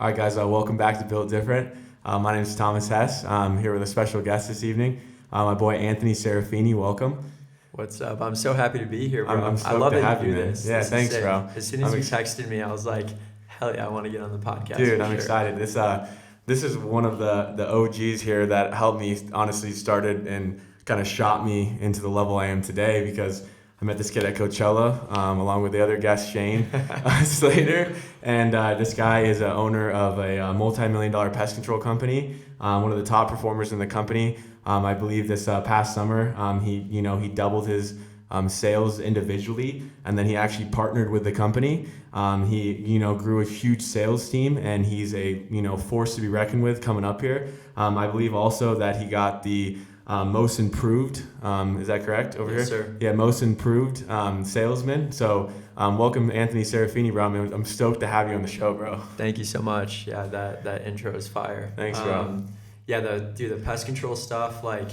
All right, guys, welcome back to Built Different. My name is Thomas Hess. I'm here with a special guest this evening, my boy Anthony Serafini. Welcome. What's up? I'm so happy to be here, bro. I'm I love to that have you you, do man. this. Yeah, This is thanks, sick. bro. As soon as you texted me, I was like, hell yeah, I want to get on the podcast. Dude, for I'm sure. excited. This is one of the OGs here that helped me, honestly, started and kind of shot me into the level I am today, because I met this kid at Coachella, along with the other guest, Shane Slater. And this guy is an owner of a multi-million-dollar pest control company, one of the top performers in the company. I believe this past summer, he doubled his sales individually, and then he actually partnered with the company. He grew a huge sales team, and he's a force to be reckoned with coming up here. I believe also that he got the most improved, is that correct over Yes, here? sir. Yeah, most improved salesman. So welcome, Anthony Serafini, bro. I'm stoked to have you on the show, bro. Thank you so much. Yeah, that intro is fire. Thanks, bro. Yeah, the pest control stuff, like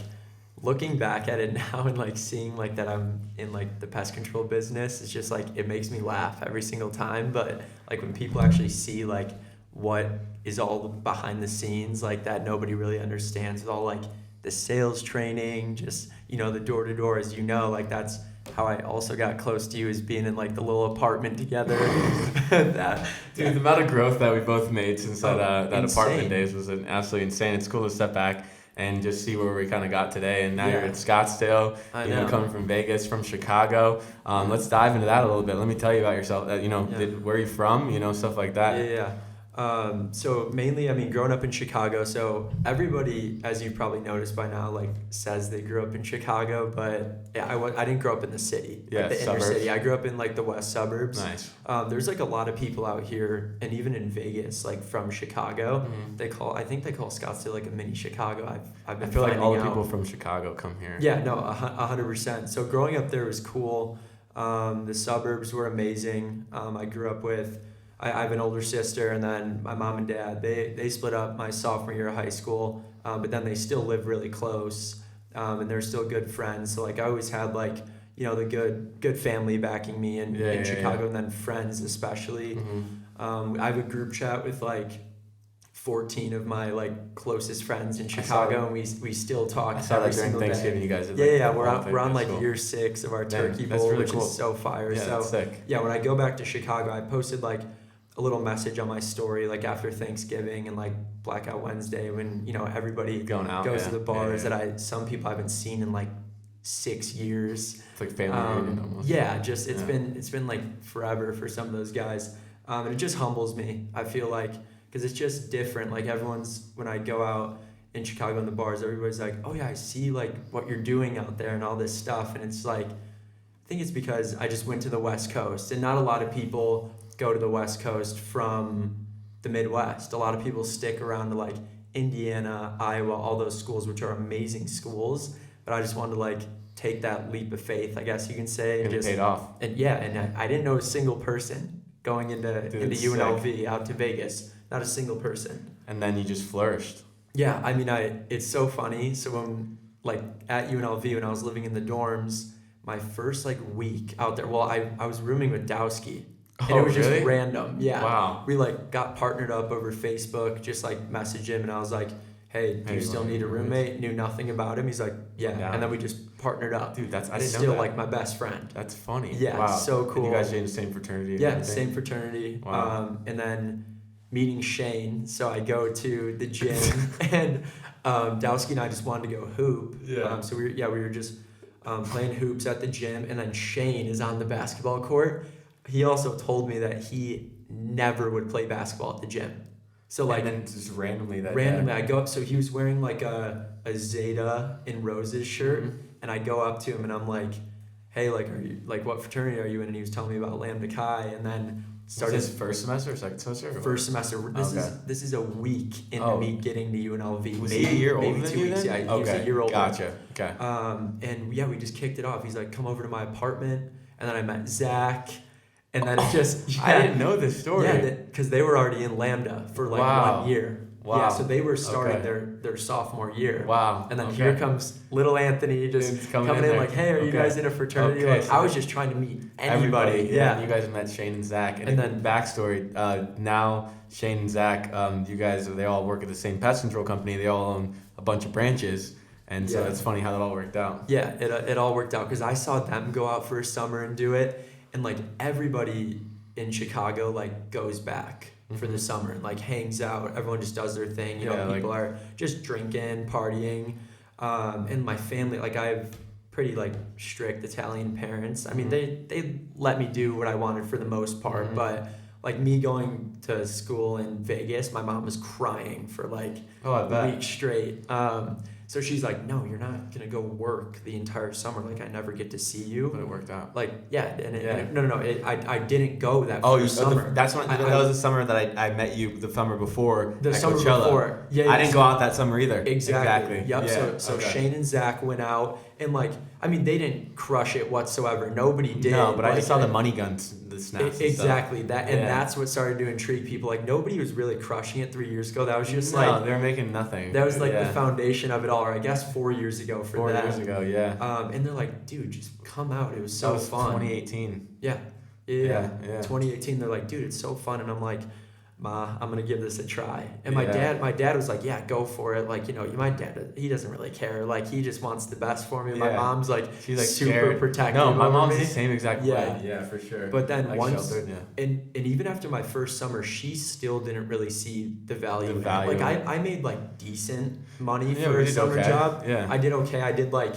looking back at it now and like seeing like that I'm in like the pest control business, it's just like it makes me laugh every single time. But like when people actually see like what is all behind the scenes, like that nobody really understands, with all like the sales training, just the door to door, as like that's how I also got close to you, is being in like the little apartment together. The amount of growth that we both made since that insane. apartment days was absolutely insane. It's cool to step back and just see where we kind of got today. And now you're at Scottsdale, I know. coming from Vegas, from Chicago. Let's dive into that a little bit. Let me tell you about yourself. Where are you from? Stuff like that. Yeah. So mainly, growing up in Chicago, so everybody, as you've probably noticed by now, like says they grew up in Chicago, but I didn't grow up in the city, Yeah, the suburbs. inner city. I grew up in like the west suburbs. Nice. There's like a lot of people out here, and even in Vegas, like from Chicago, Mm-hmm. I think they call Scottsdale like a mini Chicago. I've I been feel like finding all the out. people from Chicago come here. Yeah, no, 100%. So growing up there was cool. The suburbs were amazing. I grew up with, I have an older sister, and then my mom and dad, they split up my sophomore year of high school, but then they still live really close, and they're still good friends. So like I always had like, the good family backing me in Chicago, and then friends especially. Mm-hmm. I have a group chat with like 14 of my like closest friends in Chicago, and we still talk I saw every that during single Thanksgiving. day. You guys did, Yeah, football thing. we're on That's like cool. year 6 of our Man, turkey that's bowl, really which cool. is so fire. Yeah, So that's sick. yeah, when I go back to Chicago, I posted like a little message on my story like after Thanksgiving and like Blackout Wednesday, when everybody Going out, goes to the bars yeah. that some people I haven't seen in like 6 years. It's like family reunion almost. Yeah, just it's been like forever for some of those guys, and it just humbles me. I feel like, because it's just different. Like when I go out in Chicago in the bars, everybody's like, oh yeah, I see like what you're doing out there and all this stuff, and it's like, I think it's because I just went to the West Coast, and not a lot of people go to the West Coast from the Midwest. A lot of people stick around to like Indiana, Iowa, all those schools, which are amazing schools, but I just wanted to like take that leap of faith, I guess you can say, And it paid off. And I didn't know a single person going into UNLV out to Vegas. Not a single person. And then you just flourished. Yeah, it's so funny. So when like at UNLV, when I was living in the dorms, my first like week out there, well, I was rooming with Dowski. And it was really? just random. Yeah. Wow. We like got partnered up over Facebook, just like messaged him, and I was like, hey, do you still need a roommate? Knew nothing about him. He's like, yeah. And then we just partnered up. Dude, I didn't know still that. like my best friend. That's funny. Yeah, wow. so cool. And you guys are in the same fraternity? And Yeah, everything? same fraternity. Wow. And then meeting Shane. So I go to the gym, and Dowski and I just wanted to go hoop. Yeah. So we were just playing hoops at the gym, and then Shane is on the basketball court. He also told me that he never would play basketball at the gym. So like, and then just randomly I go up. So he was wearing like a Zeta in Roses shirt, and I go up to him and I'm like, hey, like, are you like, what fraternity are you in? And he was telling me about Lambda Chi, and then started. Was this first semester or second semester? First semester. This is a week into me getting to UNLV. Was he a year older maybe than 2 you weeks. then? Yeah, he was a year older. Gotcha. Okay. And yeah, we just kicked it off. He's like, come over to my apartment, and then I met Zach. And then it just... I didn't know this story. Yeah, because they were already in Lambda for like 1 year. Wow. Yeah, so they were starting Okay. their sophomore year. Wow. And then Okay. here comes little Anthony just Dude's coming in there. like, hey, are you Okay. guys in a fraternity? Okay, Like, so I was just trying to meet anybody. everybody. Yeah. And you guys met Shane and Zach. And then backstory. Now Shane and Zach, you guys, they all work at the same pest control company. They all own a bunch of branches, and so Yeah. it's funny how that all worked out. Yeah, it all worked out because I saw them go out for a summer and do it, and like everybody in Chicago like goes back for the summer and like hangs out. Everyone just does their thing. You know, people are just drinking, partying, and my family, like I have pretty like strict Italian parents. I mean, they let me do what I wanted for the most part, but like me going to school in Vegas, my mom was crying for like a week straight. So she's like, no, you're not gonna go work the entire summer. Like I never get to see you. But it worked out. Like I didn't go that first summer. That was the summer that I met you. The summer before. The at summer Coachella. before. Yeah. I didn't go out that summer either. Exactly. Yep. Yeah. So okay. Shane and Zach went out and like I mean they didn't crush it whatsoever. Nobody did. No, but I just saw like, the money guns, the snaps. Exactly. And stuff. And that's what started to intrigue people. Like nobody was really crushing it 3 years ago. That was just like they were making nothing. That was like the foundation of it all, or I guess 4 years ago for 4 that. 4 years ago, yeah. And they're like, dude, just come out. It was so fun. 2018. Yeah. 2018, they're like, dude, it's so fun. And I'm like, Ma, I'm gonna give this a try. And my dad was like, yeah, go for it. Like, you know, my dad, he doesn't really care. Like, he just wants the best for me. My mom's like, she's like super scared. protective. No, my over mom's me. the same exact way. Yeah, for sure. But then like once, sheltered, and even after my first summer, she still didn't really see the value. The value. Like, I made like decent money for a summer job. Yeah. I did okay. I did like,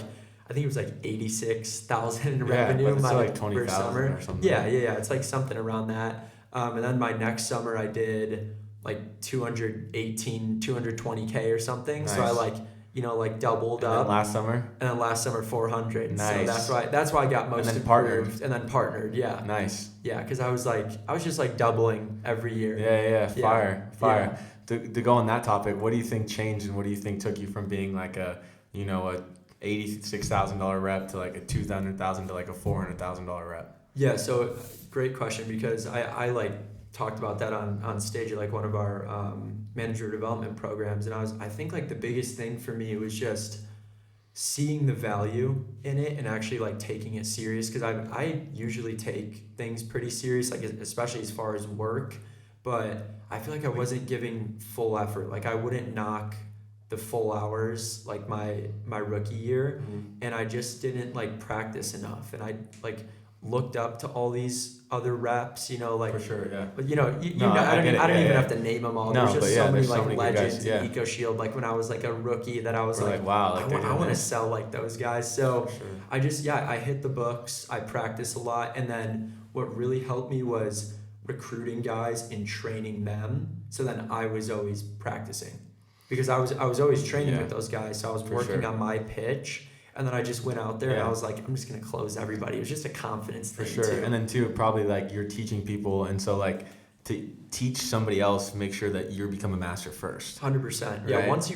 I think it was like 86,000 in revenue. But it's my like 20,000 summer. or something. Yeah. It's like something around that. And then my next summer I did like 220K or something. Nice. So I like, you know, like doubled up. And last summer? And then last summer 400. Nice. So that's why I got most improved. And then partnered. Yeah. Nice. Yeah, because I was just like doubling every year. Yeah. Fire. Yeah. To go on that topic, what do you think changed and what do you think took you from being like a $86,000 rep to like a $200,000 to like a $400,000 rep? Yeah, so great question because I like talked about that on stage at like one of our manager development programs, and I think like the biggest thing for me was just seeing the value in it and actually like taking it serious, because I usually take things pretty serious, like especially as far as work, but I feel like I wasn't giving full effort. Like I wouldn't knock the full hours like my rookie year, and I just didn't like practice enough, and I like looked up to all these other reps, you know, like for sure, yeah. But you know, I don't even have to name them all. No, there's just so many like many legends guys, in Eco Shield. Like when I was like a rookie, that I was like, wow, I want to sell like those guys. So sure. I just I hit the books. I practice a lot, and then what really helped me was recruiting guys and training them. So then I was always practicing, because I was always training with those guys. So I was working on my pitch. And then I just went out there and I was like, I'm just going to close everybody. It was just a confidence thing. For sure. Too. And then too, probably like you're teaching people. And so like to teach somebody else, make sure that you become a master first. 100%. Yeah. Right? Once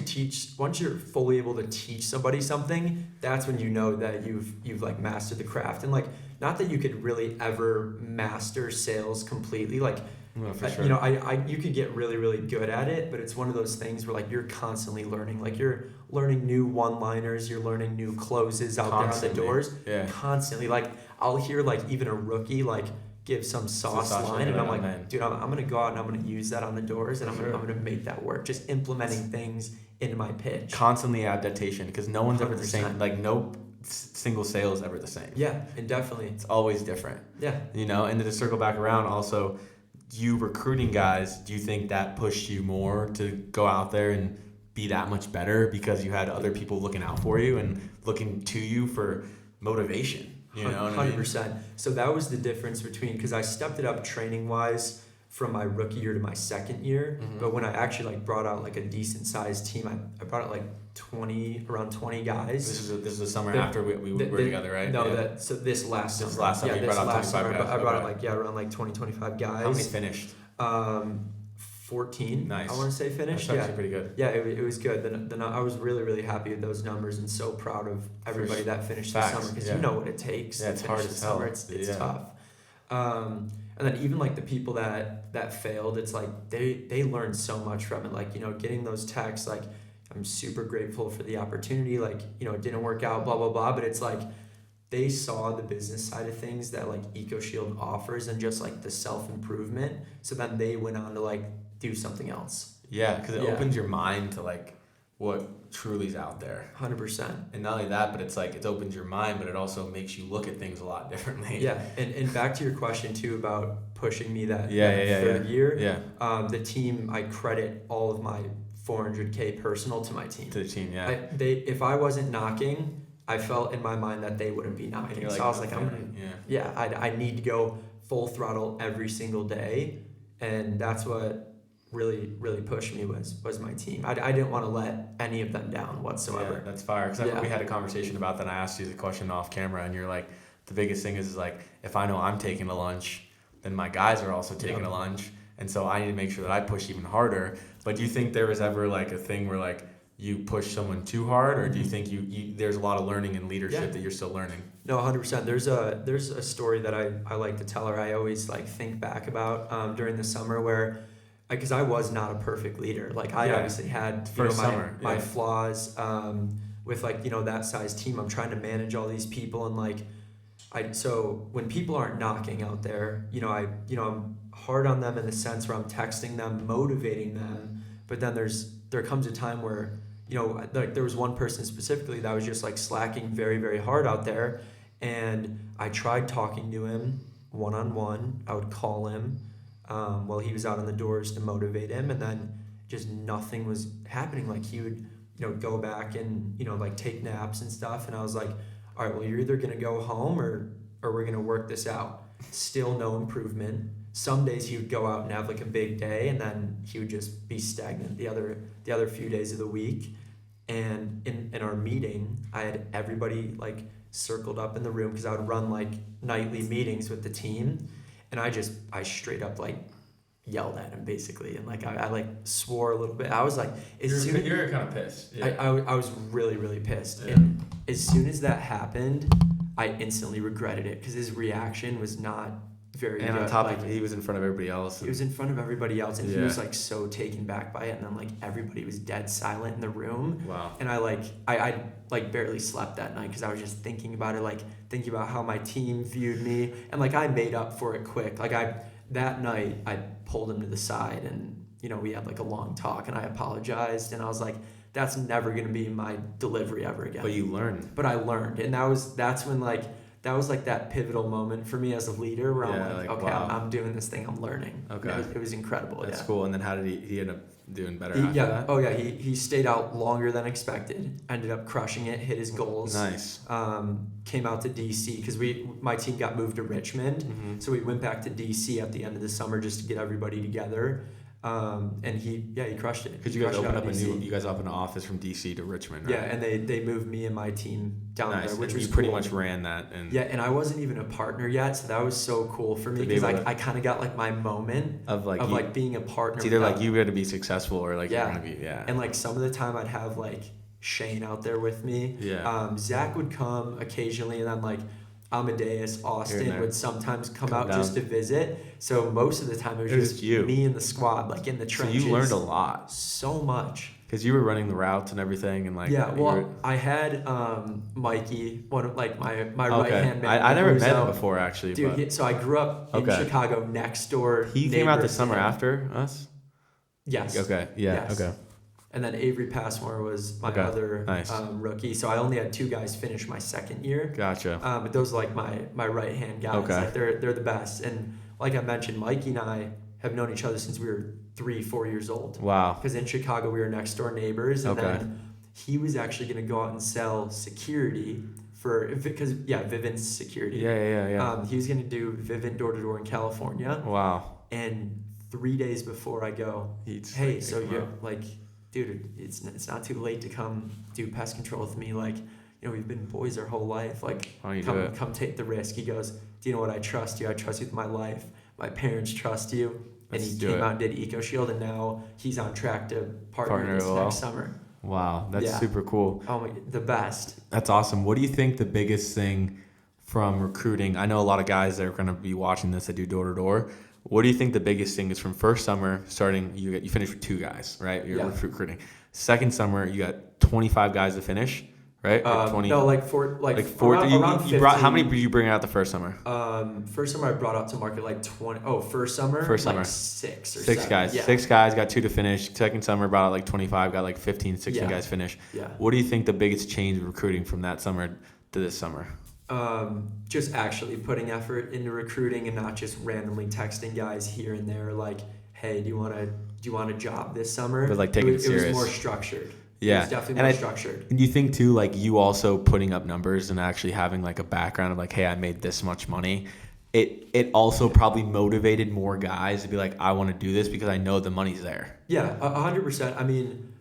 you're fully able to teach somebody something, that's when you know that you've like mastered the craft. And like, not that you could really ever master sales completely. Like, no, for sure. You know, you could get really, really good at it, but it's one of those things where like you're constantly learning. Like you're learning new one-liners, you're learning new closes out there on the doors. Yeah. Constantly. Like I'll hear like even a rookie like give some sauce line, and I'm like, man. Dude, I'm gonna go out and I'm gonna use that on the doors, and I'm gonna make that work. Just implementing things into my pitch. Constantly adaptation, because no one's 100%. Ever the same. Like no single sale is ever the same. Yeah, and definitely. It's always different. Yeah. You know, and to circle back around also, you recruiting guys, do you think that pushed you more to go out there and be that much better because you had other people looking out for you and looking to you for motivation? You know what 100%. I mean? So that was the difference between, because I stepped it up training wise from my rookie year to my second year, but when I actually like brought out like a decent sized team, I brought out like around 20 guys. This is the summer after we were together, right? No, this last summer. This last summer, yeah, you brought out 25 guys. I brought out like around like 20-25 guys. How many finished? 14. Nice. I want to say finished. That's actually pretty good. Yeah, it was good. Then I was really, really happy with those numbers and so proud of everybody that finished the summer, because you know what it takes. Yeah, it's hard as hell. It's tough. And then even like the people that failed, it's like they learned so much from it. Like, getting those texts, like, I'm super grateful for the opportunity. Like, it didn't work out, blah, blah, blah. But it's like they saw the business side of things that like EcoShield offers and just like the self-improvement. So then they went on to like do something else. Yeah, because it opens your mind to like what truly is out there. 100%. And not only that, but it's like it opens your mind, but it also makes you look at things a lot differently. Yeah, and back to your question too about pushing me that third year. Yeah. The team, I credit all of my 400K personal to my team. To the team, yeah. If I wasn't knocking, I felt in my mind that they wouldn't be knocking. So I was like, I need to go full throttle every single day, and that's what really pushed me was my team. I didn't want to let any of them down whatsoever. Yeah, that's fire. Because I remember we had a conversation about that, and I asked you the question off camera, and you're like, the biggest thing is like, if I know I'm taking a lunch, then my guys are also taking a lunch, and so I need to make sure that I push even harder. But do you think there was ever like a thing where like you push someone too hard, or do you think you there's a lot of learning in leadership that you're still learning? No, 100%. There's a story that I like to tell her. I always like think back about during the summer where, because I was not a perfect leader. Like I obviously had my flaws with like that size team. I'm trying to manage all these people, and like so when people aren't knocking out there, I'm hard on them in the sense where I'm texting them, motivating them, but then there comes a time where like there was one person specifically that was just like slacking very, very hard out there, and I tried talking to him one-on-one. I would call him while he was out on the doors to motivate him, and then just nothing was happening. Like he would go back and like take naps and stuff, and I was like, all right, well, you're either gonna go home or we're gonna work this out. Still no improvement. Some days he would go out and have like a big day, and then he would just be stagnant the other few days of the week. And in our meeting, I had everybody like circled up in the room, because I would run like nightly meetings with the team, and I straight up like yelled at him basically, and like I like swore a little bit. I was like, you're kind of pissed. Yeah. I was really pissed, and as soon as that happened, I instantly regretted it, because his reaction was not very good. And on top of it, he was in front of everybody else. He was in front of everybody else, and he was like so taken back by it, and then like everybody was dead silent in the room. Wow. And I barely slept that night, because I was just thinking about it, like thinking about how my team viewed me, and like I made up for it quick. Like that night I pulled him to the side, and we had like a long talk, and I apologized, and I was like, that's never gonna be my delivery ever again. But you learned. But I learned, and that's when like. That was like that pivotal moment for me as a leader, where I'm like, okay, wow. I'm doing this thing, I'm learning. Okay. It was incredible. That's cool. And then how did he end up doing better after that? Oh yeah, he stayed out longer than expected, ended up crushing it, hit his goals. Nice. Came out to DC, because my team got moved to Richmond, so we went back to DC at the end of the summer just to get everybody together. And he crushed it. Because you guys opened an office from DC to Richmond, right? Yeah, and they moved me and my team down there, which was you pretty much ran that. And I wasn't even a partner yet, so that was so cool for me, because I kind of got like my moment of being a partner. It's either like you got to be successful, or like you're gonna be And like some of the time I'd have like Shane out there with me. Zach would come occasionally, and then like Amadeus, Austin would sometimes come out down just to visit. So most of the time it was just me and the squad, like in the trenches. So you learned a lot. So much. Because you were running the routes and everything, and like I had Mikey, one of like my right hand man. I never met him before actually. Dude, so I grew up in Chicago, next door. He came out the summer after us. Yes. Okay. Yeah. Yes. Okay. And then Avery Passmore was my other rookie. So I only had two guys finish my second year. Gotcha. But those are like my right hand guys. Okay. Like they're the best. And like I mentioned, Mikey and I have known each other since we were 3-4 years old. Wow. Because in Chicago we were next door neighbors, and then he was actually going to go out and sell security because Vivint's security. Yeah. He was going to do Vivint door to door in California. Wow. And 3 days before I go, hey, so you're like, dude, it's not too late to come do pest control with me. Like, we've been boys our whole life. Like, come take the risk. He goes, do you know what? I trust you. I trust you with my life. My parents trust you. And he came out and did EcoShield, and now he's on track to partner this next summer. Wow, that's super cool. Oh my, the best. That's awesome. What do you think the biggest thing from recruiting? I know a lot of guys that are going to be watching this that do door to door. What do you think the biggest thing is from first summer starting? You finish with 2 guys, right? You're recruiting. Second summer, you got 25 guys to finish, right? Or 20. No, like 40. Around 15. How many did you bring out the first summer? First summer I brought out to market like 20. Oh, first summer. Like 6 or 6 7. guys. Yeah. 6 guys got 2 to finish. Second summer brought out like 25, got like 15, 16 guys finish. Yeah. What do you think the biggest change in recruiting from that summer to this summer? Just actually putting effort into recruiting and not just randomly texting guys here and there like, hey, do you want a job this summer? But like taking it serious. It was more structured. Yeah. It was definitely more structured. And you think too, like you also putting up numbers and actually having like a background of like, hey, I made this much money. It also probably motivated more guys to be like, I want to do this because I know the money's there. Yeah, 100%. I mean,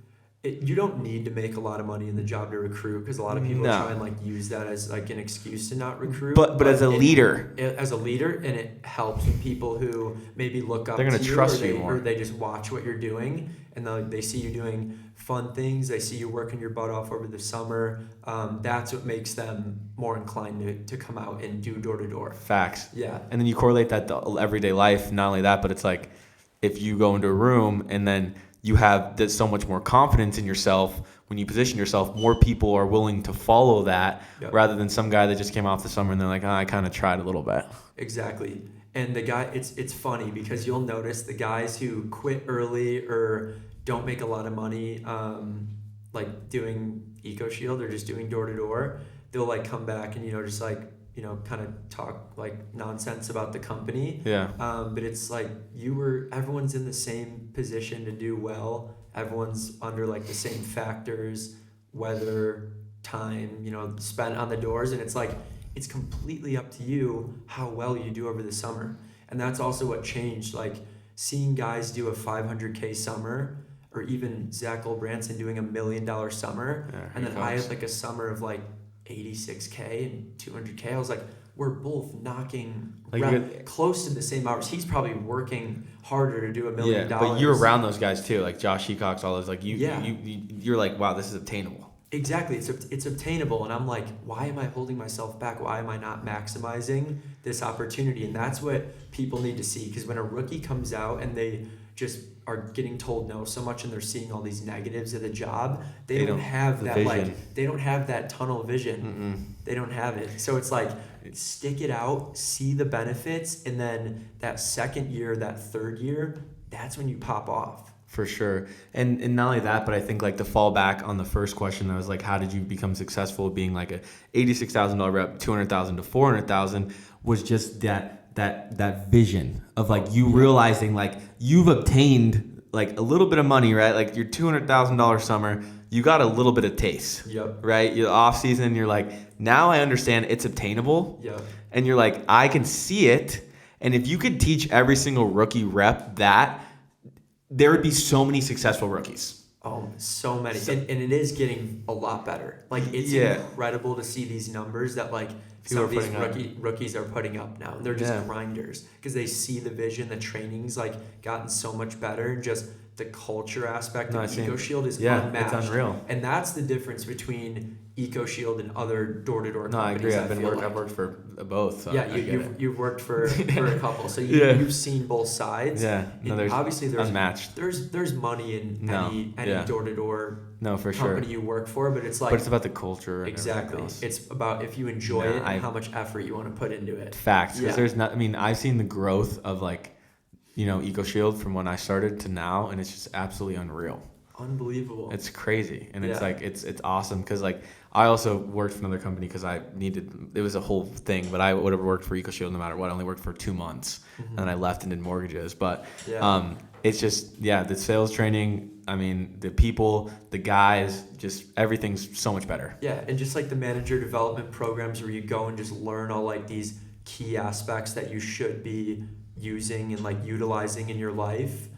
you don't need to make a lot of money in the job to recruit because a lot of people try and like use that as like an excuse to not recruit. But as a leader, and it helps with people who maybe look up. They're going to trust you more, or they just watch what you're doing and they see you doing fun things. They see you working your butt off over the summer. That's what makes them more inclined to come out and do door to door. Facts. Yeah. And then you correlate that to everyday life. Not only that, but it's like if you go into a room and then you have so much more confidence in yourself when you position yourself, more people are willing to follow that rather than some guy that just came off the summer and they're like, I kind of tried a little bit. Exactly. And the guy, it's funny because you'll notice the guys who quit early or don't make a lot of money, like doing EcoShield or just doing door to door, they'll like come back and, just like, kind of talk like nonsense about the company. Yeah. But it's like everyone's in the same position to do well. Everyone's under like the same factors, weather, time, spent on the doors. And it's like, it's completely up to you how well you do over the summer. And that's also what changed. Like seeing guys do a 500K summer or even Zach Branson doing $1 million summer. Yeah, and then I had like a summer of like 86K and 200K. I was like, we're both knocking close to the same hours. He's probably working harder to do $1 million. Yeah, but you're around those guys too, like Josh Heacock's, all those. Like you're like, wow, this is obtainable. Exactly, it's obtainable, and I'm like, why am I holding myself back? Why am I not maximizing this opportunity? And that's what people need to see, because when a rookie comes out and they just are getting told no so much and they're seeing all these negatives of the job, they don't have that vision. They don't have that tunnel vision. They don't have it. So it's like, stick it out, see the benefits, and then that second year, that third year, that's when you pop off. For sure. And not only that, but I think like to fall back on the first question, I was like, how did you become successful being like a $86,000 rep, $200,000 to $400,000, was just that vision of like you realizing like you've obtained like a little bit of money, right? Like your $200,000 summer, you got a little bit of taste, right? Your off season, you're like, now I understand it's obtainable. And you're like, I can see it. And if you could teach every single rookie rep that, there would be so many successful rookies. Oh, so many. And it is getting a lot better. Like, it's incredible to see these numbers that, like, some of these rookies are putting up now. They're just grinders because they see the vision. The training's, like, gotten so much better. And just the culture aspect of EcoShield is unmatched. It's unreal. And that's the difference between EcoShield and other door-to-door companies. I agree. I've worked for both. So you've worked for a couple, so you've seen both sides. Obviously there's unmatched. There's money in any door-to-door for company you work for, but it's like, but it's about the culture. And exactly. It's about if you enjoy it and how much effort you want to put into it. Facts. Because there's not. I mean, I've seen the growth of like, EcoShield from when I started to now, and it's just absolutely unreal. Unbelievable. It's crazy, and it's like it's awesome because like I also worked for another company because I needed, it was a whole thing, but I would have worked for EcoShield no matter what. I only worked for 2 months, and then I left and did mortgages. But it's just the sales training. I mean, the people, the guys, just everything's so much better. Yeah, and just like the manager development programs where you go and just learn all like these key aspects that you should be using and like utilizing in your life.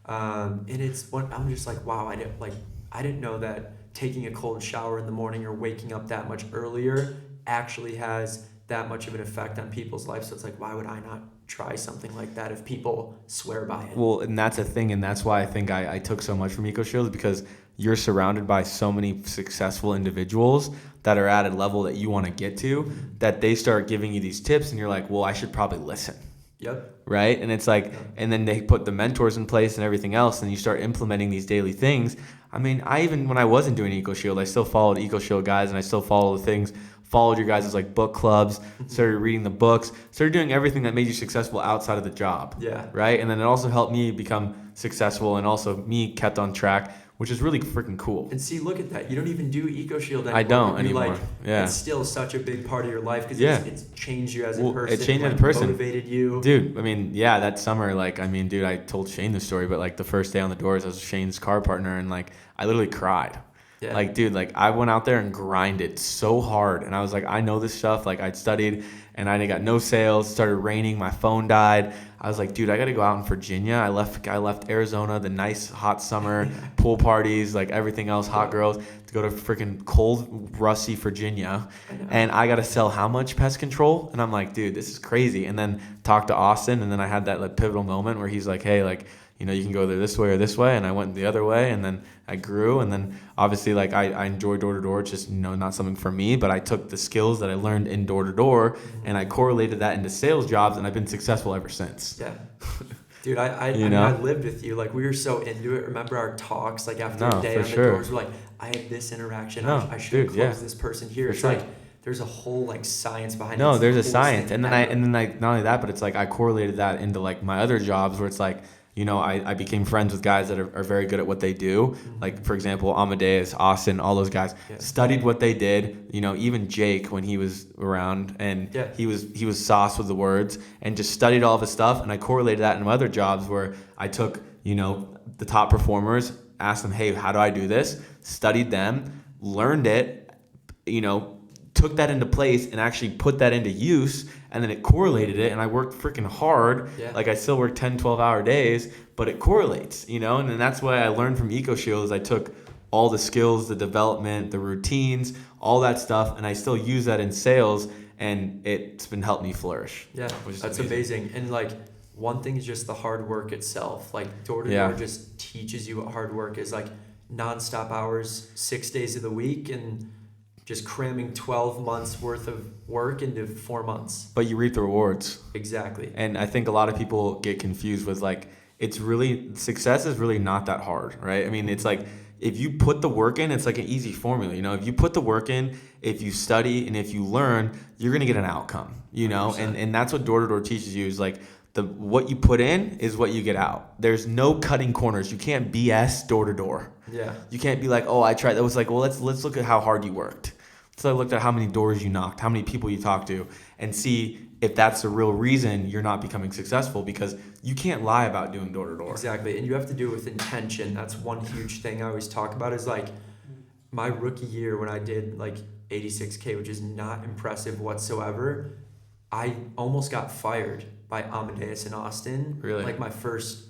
And it's what I'm just like, wow, I didn't know that taking a cold shower in the morning or waking up that much earlier actually has that much of an effect on people's lives. So it's like, why would I not try something like that if people swear by it. Well, and that's a thing, and that's why I think I took so much from EcoShield, because you're surrounded by so many successful individuals that are at a level that you want to get to, that they start giving you these tips, and you're like, well, I should probably listen. Yep. Right? And it's like, and then they put the mentors in place and everything else, and you start implementing these daily things. I mean, when I wasn't doing EcoShield, I still followed EcoShield guys, and I still follow the things, followed your guys' like book clubs, started reading the books, started doing everything that made you successful outside of the job. Yeah. Right? And then it also helped me become successful, and also me kept on track, which is really freaking cool. And see, look at that. You don't even do EcoShield anymore. I don't anymore. Like, yeah. It's still such a big part of your life because it's changed you as a person. It changed as a person. Motivated you. Dude, I mean, yeah, that summer, like, I mean, dude, I told Shane this story, but like the first day on the doors, I was Shane's car partner, and like, I literally cried. Yeah. Like, dude, like I went out there and grinded so hard, and I was like, I know this stuff. Like, I'd studied, and I got no sales. Started raining. My phone died. I was like, dude, I got to go out in Virginia. I left Arizona, the nice hot summer, pool parties, like everything else, hot girls, to go to freaking cold, rusty Virginia. And I got to sell how much pest control? And I'm like, dude, this is crazy. And then talked to Austin, and then I had that like pivotal moment where he's like, hey, like, you know, you can go there this way or this way. And I went the other way, and then I grew. And then obviously, like, I enjoy door-to-door. It's just, you know, not something for me, but I took the skills that I learned in door-to-door, and I correlated that into sales jobs, and I've been successful ever since. Yeah. Dude, I lived with you. Like, we were so into it. Remember our talks, like, after a day on the doors, we're like, I had this interaction. I should close this person here. It's like, there's a whole like science behind it. No, there's a science. And then not only that, but it's like I correlated that into like my other jobs where it's like, you know, I became friends with guys that are very good at what they do. Mm-hmm. Like, for example, Amadeus, Austin, all those guys studied what they did. You know, even Jake when he was around, and he was sauce with the words, and just studied all of his stuff. And I correlated that in my other jobs where I took, you know, the top performers, asked them, hey, how do I do this? Studied them, learned it, you know, took that into place and actually put that into use, and then it correlated it, and I worked freaking hard. Like, I still work 10, 12-hour days, but it correlates, you know? And then that's why I learned from EcoShield is I took all the skills, the development, the routines, all that stuff, and I still use that in sales, and it's been helping me flourish. Yeah, that's amazing. And, like, one thing is just the hard work itself. Like, door-to-door just teaches you what hard work is. Like, nonstop hours, 6 days of the week, and just cramming 12 months worth of work into 4 months. But you reap the rewards. Exactly. And I think a lot of people get confused with like, success is really not that hard, right? I mean, it's like, if you put the work in, it's like an easy formula, you know? If you put the work in, if you study, and if you learn, you're going to get an outcome, you know? 100%. And that's what door-to-door teaches you is like, what you put in is what you get out. There's no cutting corners. You can't BS door-to-door. Yeah. You can't be like, oh, I tried. That was like, well, let's look at how hard you worked. So I looked at how many doors you knocked, how many people you talked to, and see if that's the real reason you're not becoming successful, because you can't lie about doing door-to-door. Exactly. And you have to do it with intention. That's one huge thing I always talk about is like my rookie year when I did like 86K, which is not impressive whatsoever, I almost got fired by Amadeus and Austin. Really? Like my first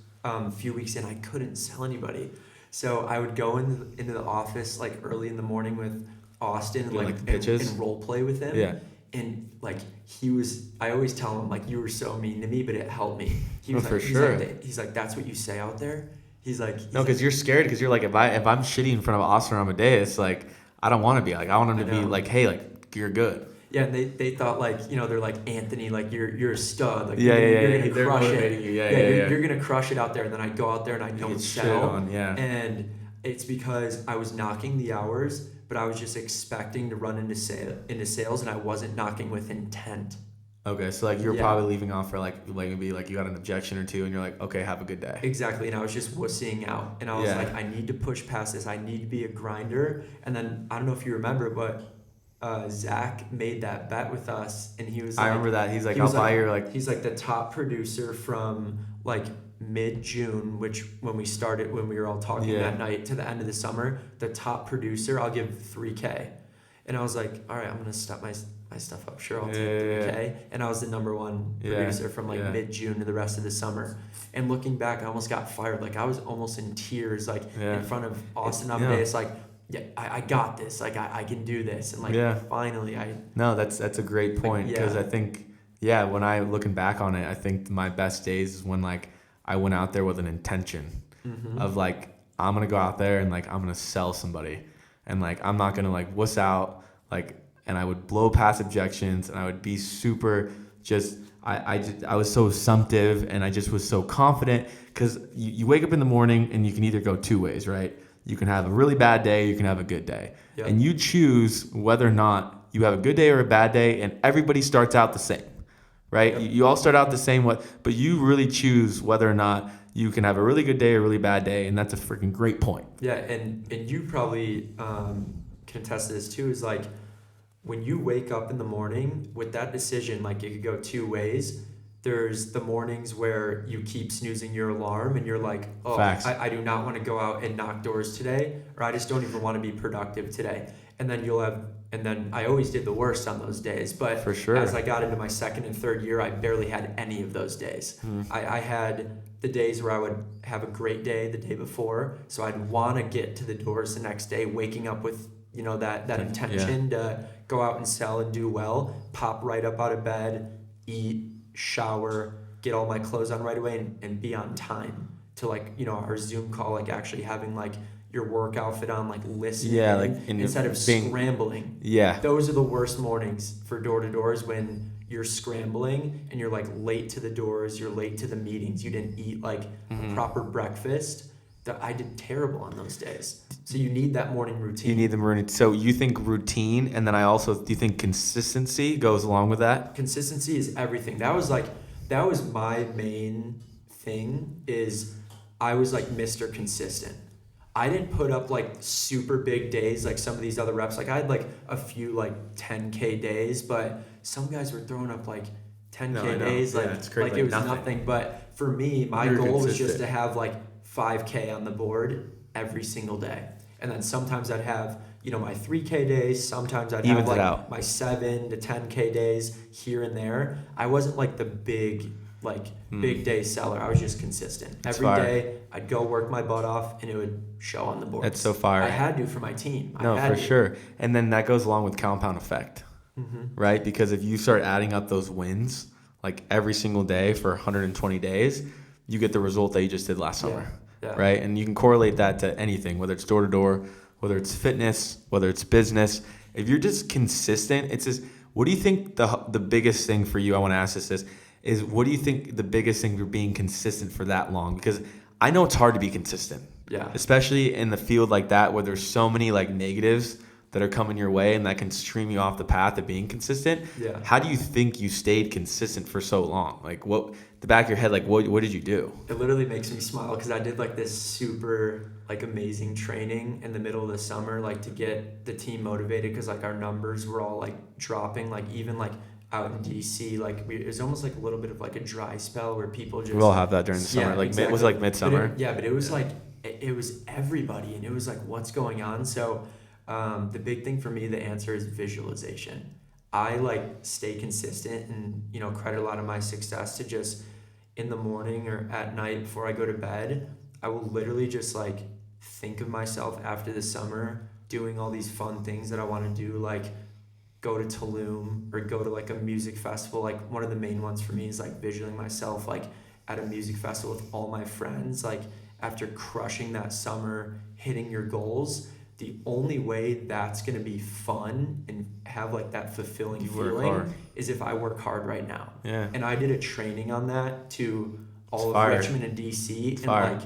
few weeks in, I couldn't sell anybody. So I would go into the office like early in the morning with Austin and like pitches and role play with him. Yeah. And like I always tell him like, you were so mean to me, but it helped me. He was for sure. He's like, that's what you say out there. He's like, no, because you're scared, because you're like, if I'm shitty in front of Austin or Amadeus, like I don't want to be like, I want him to be like, hey, like you're good. Yeah, and they thought like, you know, they're like, Anthony, like you're a stud. Like you're gonna crush it. You're gonna crush it out there. And then I go out there and I don't sell. And it's because I was knocking the hours, but I was just expecting to run into sales, and I wasn't knocking with intent. Okay, so like you're probably leaving off for like maybe like you got an objection or two, and you're like, okay, have a good day. Exactly, and I was just wussying out, and I was like, I need to push past this. I need to be a grinder. And then I don't know if you remember, but Zach made that bet with us, and he was like, I remember that. He's like, I'll buy your like. He's like the top producer from like mid-June, which when we were all talking that night to the end of the summer, the top producer, I'll give $3K. And I was like, all right, I'm going to step my stuff up. Sure, I'll take $3K. And I was the number one producer from like mid-June to the rest of the summer. And looking back, I almost got fired. Like I was almost in tears, like in front of Austin Amadeus, like, I got this. Like I can do this. And like finally No, that's a great point, because I think Yeah, when I looking back on it, I think my best days is when like I went out there with an intention of like I'm gonna go out there and like I'm gonna sell somebody, and like I'm not gonna like wuss out like, and I would blow past objections, and I would be super just I was so assumptive, and I just was so confident because you wake up in the morning and you can either go two ways, right? You can have a really bad day, you can have a good day, Yep. and you choose whether or not you have a good day or a bad day, and everybody starts out the same. Right? Yep. You all start out the same way, but you really choose whether or not you can have a really good day or a really bad day, and that's a freaking great point. Yeah, and you probably can attest to this too, is like when you wake up in the morning with that decision, like it could go two ways. There's the mornings where you keep snoozing your alarm and you're like, oh, I do not want to go out and knock doors today, or I just don't even want to be productive today. And then I always did the worst on those days. But for sure, as I got into my second and third year, I barely had any of those days. I had the days where I would have a great day the day before, so I'd want to get to the doors the next day, waking up with that intention to go out and sell and do well, pop right up out of bed, eat, shower, get all my clothes on right away, and be on time to like our Zoom call, like actually having like your work outfit on, like listening, instead of scrambling. Yeah, those are the worst mornings for door to doors, when you're scrambling and you're like late to the doors, you're late to the meetings, you didn't eat like a proper breakfast. I did terrible on those days. So you need that morning routine. You need the morning. So you think routine, and then do you think consistency goes along with that? Consistency is everything. That was my main thing, is I was like Mr. Consistent. I didn't put up like super big days like some of these other reps. Like I had like a few like 10K days, but some guys were throwing up like 10K days. Like, it's crazy, like it was nothing. But for me, my goal was just to have like 5K on the board every single day. And then sometimes I'd have, my 3K days. Sometimes I'd have like my 7 to 10K days here and there. I wasn't like the big day seller. I was just consistent. Every day I'd go work my butt off and it would show on the board. That's so fire. I had to for my team. No, for sure. And then that goes along with compound effect, right? Because if you start adding up those wins like every single day for 120 days, you get the result that you just did last summer, right? And you can correlate that to anything, whether it's door to door, whether it's fitness, whether it's business. If you're just consistent, it's just, what do you think the biggest thing for you, I want to ask this is what do you think the biggest thing for being consistent for that long? Because I know it's hard to be consistent. Yeah. Especially in the field like that where there's so many like negatives that are coming your way and that can stream you off the path of being consistent. Yeah. How do you think you stayed consistent for so long? Like what, the back of your head, like what did you do? It literally makes me smile because I did like this super like amazing training in the middle of the summer, like to get the team motivated, because like our numbers were all like dropping, like even like out in DC, like it was almost like a little bit of like a dry spell where people just... We all have that during the summer. Like exactly. Was it like midsummer? But it was like, it was everybody, and it was like, what's going on? So the big thing for me, the answer is visualization. I like stay consistent and, credit a lot of my success to just in the morning or at night before I go to bed, I will literally just like think of myself after the summer doing all these fun things that I want to do, like go to Tulum or go to like a music festival. Like one of the main ones for me is like visualizing myself like at a music festival with all my friends. Like after crushing that summer, hitting your goals, the only way that's going to be fun and have like that fulfilling feeling is if I work hard right now. Yeah. And I did a training on that to all of Richmond and DC, and like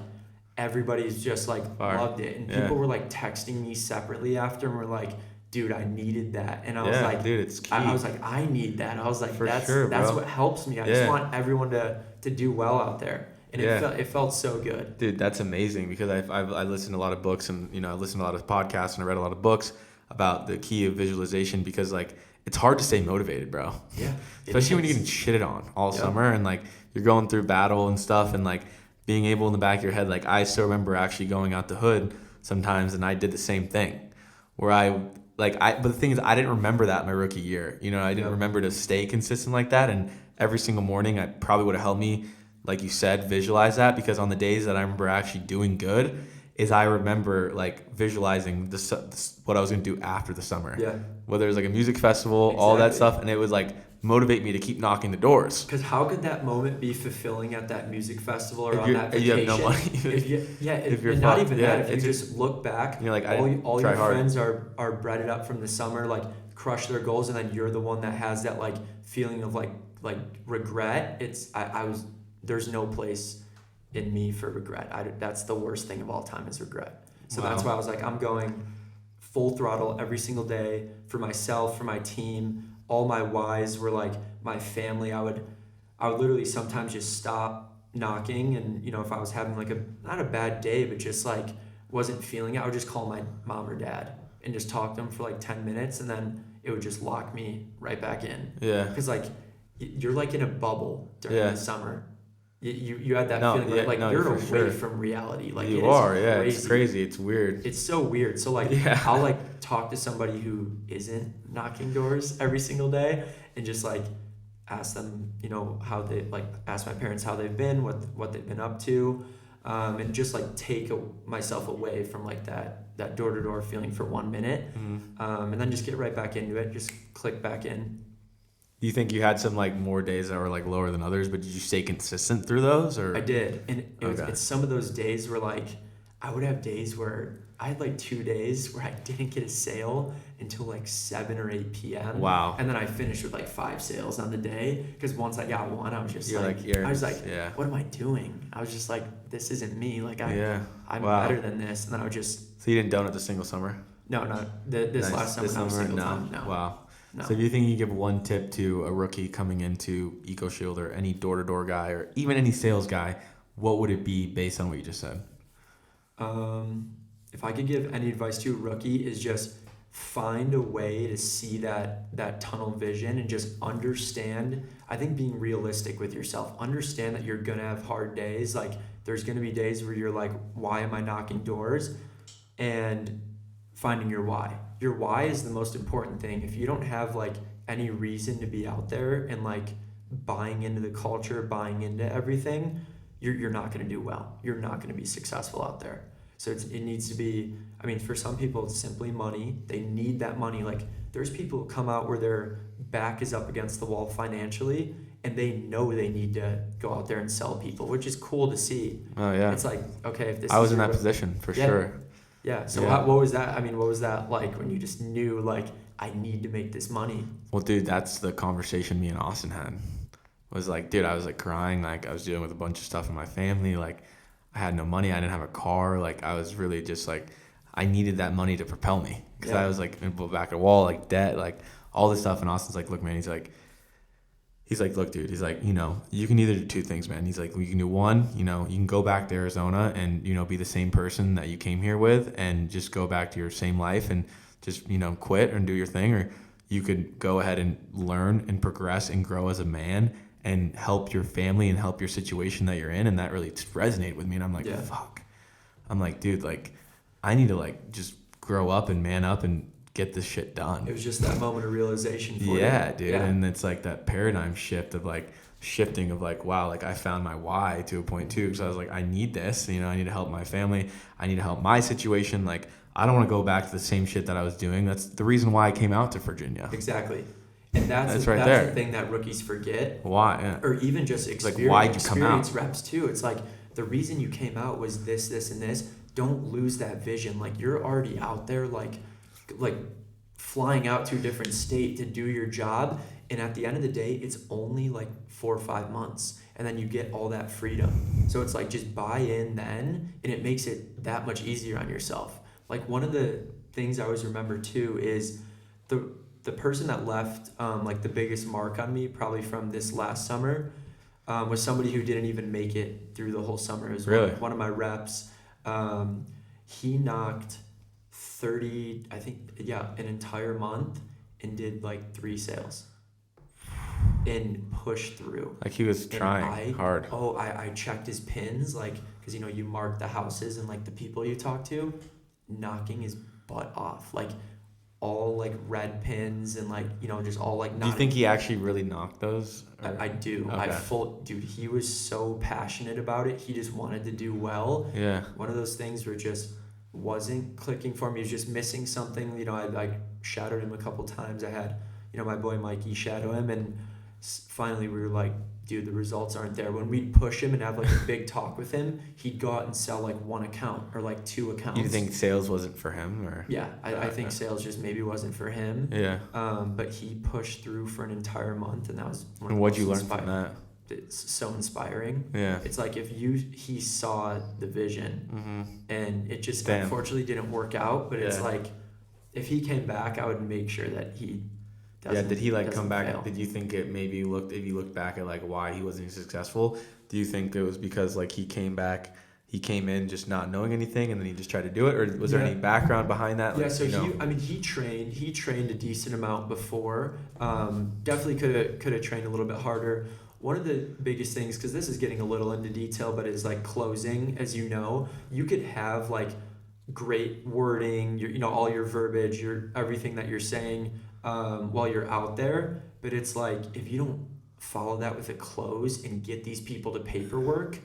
everybody's just like loved it. And people were like texting me separately after and were like, dude, I needed that. And I was like, dude, it's key. I was like, I need that. I was like, that's what helps me. I just want everyone to do well out there. And it felt so good. Dude, that's amazing, because I listened to a lot of books, and I listened to a lot of podcasts, and I read a lot of books about the key of visualization, because like it's hard to stay motivated, bro. Yeah. Especially when you're getting shitted on all summer, and like you're going through battle and stuff, and like being able in the back of your head, like I still remember actually going out the hood sometimes, and I did the same thing where but the thing is, I didn't remember that my rookie year. I didn't remember to stay consistent like that. And every single morning, I probably would have helped me, like you said, visualize that, because on the days that I remember actually doing good is I remember like visualizing what I was going to do after the summer. Yeah. Whether it was like a music festival, all that stuff. And it was like motivate me to keep knocking the doors. Because how could that moment be fulfilling at that music festival or If on that you vacation? have no money. If you're and not fucked. even Yeah, that. If you just look back, you're like, all try your hard. friends are breaded up from the summer, like crush their goals, and then you're the one that has that like feeling of like regret. There's no place in me for regret. That's the worst thing of all time is regret. So Wow. that's why I was like, I'm going full throttle every single day for myself, for my team. All my whys were like my family. I would literally sometimes just stop knocking, and if I was having like not a bad day, but just like wasn't feeling it, I would just call my mom or dad and just talk to them for like 10 minutes, and then it would just lock me right back in. Yeah. Because like you're like in a bubble during the summer. You had that feeling you're away from reality. Like you are, yeah. crazy. It's crazy. It's weird. It's so weird. So like I'll like talk to somebody who isn't knocking doors every single day and just like ask them, how they ask my parents how they've been, what they've been up to, and just like take myself away from like that door-to-door feeling for 1 minute, and then just get right back into it. Just click back in. Do you think you had some like more days that were like lower than others, but did you stay consistent through those? Or I did, and it's some of those days where like I would have days where I had like 2 days where I didn't get a sale until like 7 or 8 p.m. Wow. And then I finished with like 5 sales on the day because once I got one, I was just what am I doing? I was just like, this isn't me. Like I'm better than this. And then I would just. So you didn't donut a single summer? No, this last summer. This summer, no. Wow. No. So do you think you give one tip to a rookie coming into EcoShield or any door-to-door guy or even any sales guy, what would it be based on what you just said? If I could give any advice to a rookie is just find a way to see that tunnel vision and just understand. I think being realistic with yourself, understand that you're going to have hard days. Like there's going to be days where you're like, why am I knocking doors? And finding your why. Your why is the most important thing. If you don't have like any reason to be out there and like buying into the culture, buying into everything, you're not going to do well. You're not going to be successful out there. So it needs to be, for some people it's simply money. They need that money. Like there's people who come out where their back is up against the wall financially and they know they need to go out there and sell people, which is cool to see. Oh yeah. It's like, okay, if this I was in that position for sure. Yeah. So what was that? What was that like when you just knew like I need to make this money? Well, dude, that's the conversation me and Austin had. Was like, dude, I was like crying. Like I was dealing with a bunch of stuff in my family. Like I had no money. I didn't have a car. Like I was really just like, I needed that money to propel me because I was like in the back of the wall, like debt, like all this stuff. And Austin's like, look, man, he's like, look, dude, he's like, you can either do 2 things, man. He's like, you can do one, you can go back to Arizona and, be the same person that you came here with and just go back to your same life and just, quit and do your thing. Or you could go ahead and learn and progress and grow as a man and help your family and help your situation that you're in. And that really resonated with me. And I'm like, fuck. I'm like, dude, like, I need to like just grow up and man up and get this shit done. It was just that moment of realization for you. Yeah, dude. Yeah. And it's like that paradigm shift of like shifting of like, wow, like I found my why to a point too. Because I was like, I need this, I need to help my family. I need to help my situation. Like, I don't want to go back to the same shit that I was doing. That's the reason why I came out to Virginia. Exactly. And that's the thing that rookies forget. Why? Yeah. Or even just experience, like, why'd you come out? Reps too. It's like the reason you came out was this, and this. Don't lose that vision. Like you're already out there, like flying out to a different state to do your job. And at the end of the day, it's only like 4 or 5 months. And then you get all that freedom. So it's like just buy in then, and it makes it that much easier on yourself. Like one of the things I always remember too is the person that left like the biggest mark on me probably from this last summer was somebody who didn't even make it through the whole summer. It was really? one of my reps. He knocked 30, I think, an entire month and did like 3 sales and pushed through. Like he was trying hard. I checked his pins, like, because you mark the houses and like the people you talk to, knocking his butt off, like all like red pins and like just all like. Do you think he actually really knocked those? I do. Okay. Dude, he was so passionate about it. He just wanted to do well. Yeah. One of those things where just wasn't clicking for me. He was just missing something. I shadowed him a couple times. I had my boy Mikey shadow him, and finally we were like, dude, the results aren't there. When we'd push him and have like a big talk with him, he'd go out and sell like one account or like 2 accounts. You think sales wasn't for him, or? Yeah, I think sales just maybe wasn't for him. Yeah. But he pushed through for an entire month, and that was one of And the what'd you most learn from that? It's so inspiring. Yeah. It's like he saw the vision, and it just unfortunately didn't work out. But it's like, if he came back, I would make sure that he doesn't. Did he like come back? Fail. Did you think it maybe looked, if you look back at like why he wasn't successful, do you think it was because like he came in just not knowing anything and then he just tried to do it, or was there any background behind that? Yeah, so he trained a decent amount before. Definitely could have trained a little bit harder. One of the biggest things, because this is getting a little into detail, but is like closing. As you know, you could have like great wording, all your verbiage, everything that you're saying while you're out there, but it's like if you don't follow that with a close and get these people to paperwork,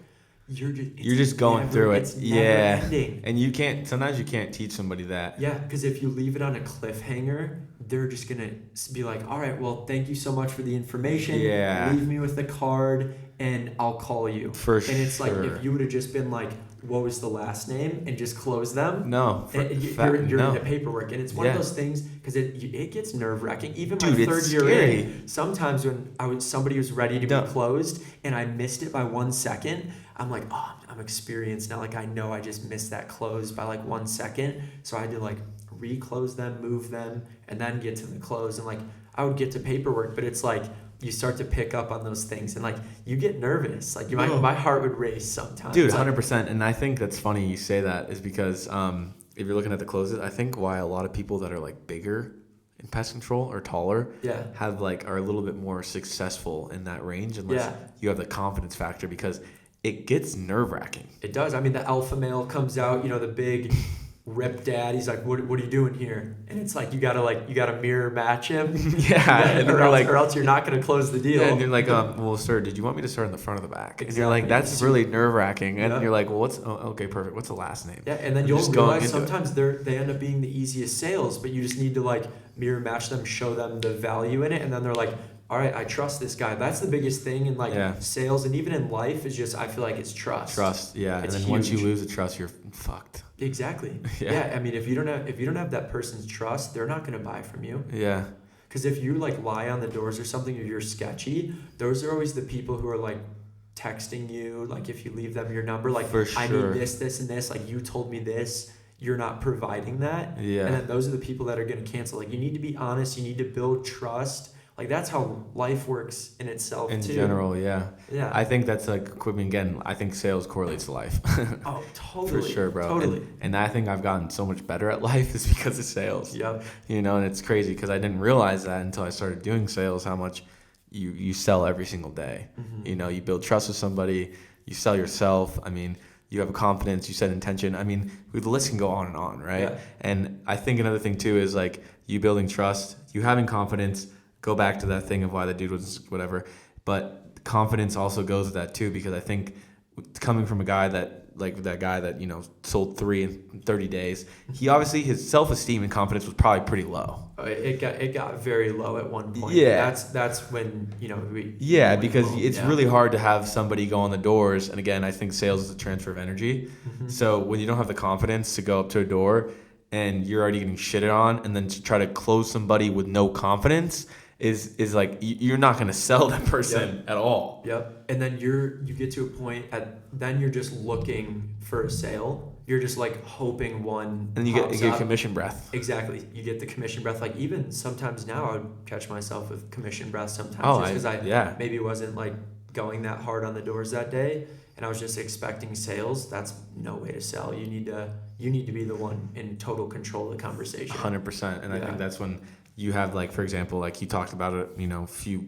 you're just going through it. Ending. And sometimes you can't teach somebody that. Yeah, because if you leave it on a cliffhanger, they're just gonna be like, all right, well, thank you so much for the information. Yeah. Leave me with the card and I'll call you. For sure. And it's like, if you would have just been like, what was the last name, and just close them. No. You're in the paperwork. And it's one of those things, because it gets nerve-wracking. Even my third year in, sometimes when somebody was ready to be closed and I missed it by 1 second, I'm like, oh, I'm experienced now. Like, I know I just missed that close by like 1 second. So I had to like reclose them, move them, and then get to the close. And like, I would get to paperwork, but it's like, you start to pick up on those things and like you get nervous. Like my heart would race sometimes. Dude, 100%. And I think that's funny you say that is because if you're looking at the closes, I think why a lot of people that are like bigger in pest control or taller have like are a little bit more successful in that range unless you have the confidence factor, because it gets nerve-wracking. It does. I mean, the alpha male comes out, the big rip dad. He's like, what are you doing here? And it's like you gotta mirror match him. Or else you're not gonna close the deal. Yeah, and you're like, well, sir, did you want me to start in the front or the back? Exactly. And you're like, that's really nerve-wracking. And you're like, well, okay, perfect. What's the last name? Yeah, and then you'll realize sometimes they end up being the easiest sales, but you just need to like mirror match them, show them the value in it, and then they're like, all right, I trust this guy. That's the biggest thing in like sales, and even in life is just, I feel like it's trust. Trust, yeah. It's and then once you lose the trust, you're fucked. Exactly. Yeah. I mean, if you don't have that person's trust, they're not gonna buy from you. Yeah. Because if you like lie on the doors or something, or you're sketchy, those are always the people who are like texting you. Like if you leave them your number, like I need this, and this. Like you told me this. You're not providing that. Yeah. And then those are the people that are gonna cancel. Like you need to be honest. You need to build trust. Like that's how life works in itself in too. General, yeah. I think that's like equipment again. I think sales correlates to life. Oh, totally. For sure, bro. Totally. And I think I've gotten so much better at life is because of sales. Yep. And it's crazy because I didn't realize that until I started doing sales, how much you sell every single day. Mm-hmm. You build trust with somebody, you sell yourself. I mean, you have a confidence, you set intention. I mean, the list can go on, right? Yeah. And I think another thing too is like you building trust, you having confidence. Go back to that thing of why the dude was whatever, but confidence also goes with that too, because I think coming from a guy that sold 3 in 30 days, he obviously his self-esteem and confidence was probably pretty low. It got very low at one point. Yeah, that's when because it's really hard to have somebody go on the doors, and again, I think sales is a transfer of energy. Mm-hmm. So when you don't have the confidence to go up to a door and you're already getting shitted on, and then to try to close somebody with no confidence. Is like you're not gonna sell that person at all. Yep. And then you get to a point then you're just looking for a sale. You're just like hoping one. And you get commission breath. Exactly. You get the commission breath. Like even sometimes now I would catch myself with commission breath sometimes because I maybe wasn't like going that hard on the doors that day, and I was just expecting sales. That's no way to sell. You need to be the one in total control of the conversation. 100%. And I think that's when you have, like, for example, like you talked about it, a few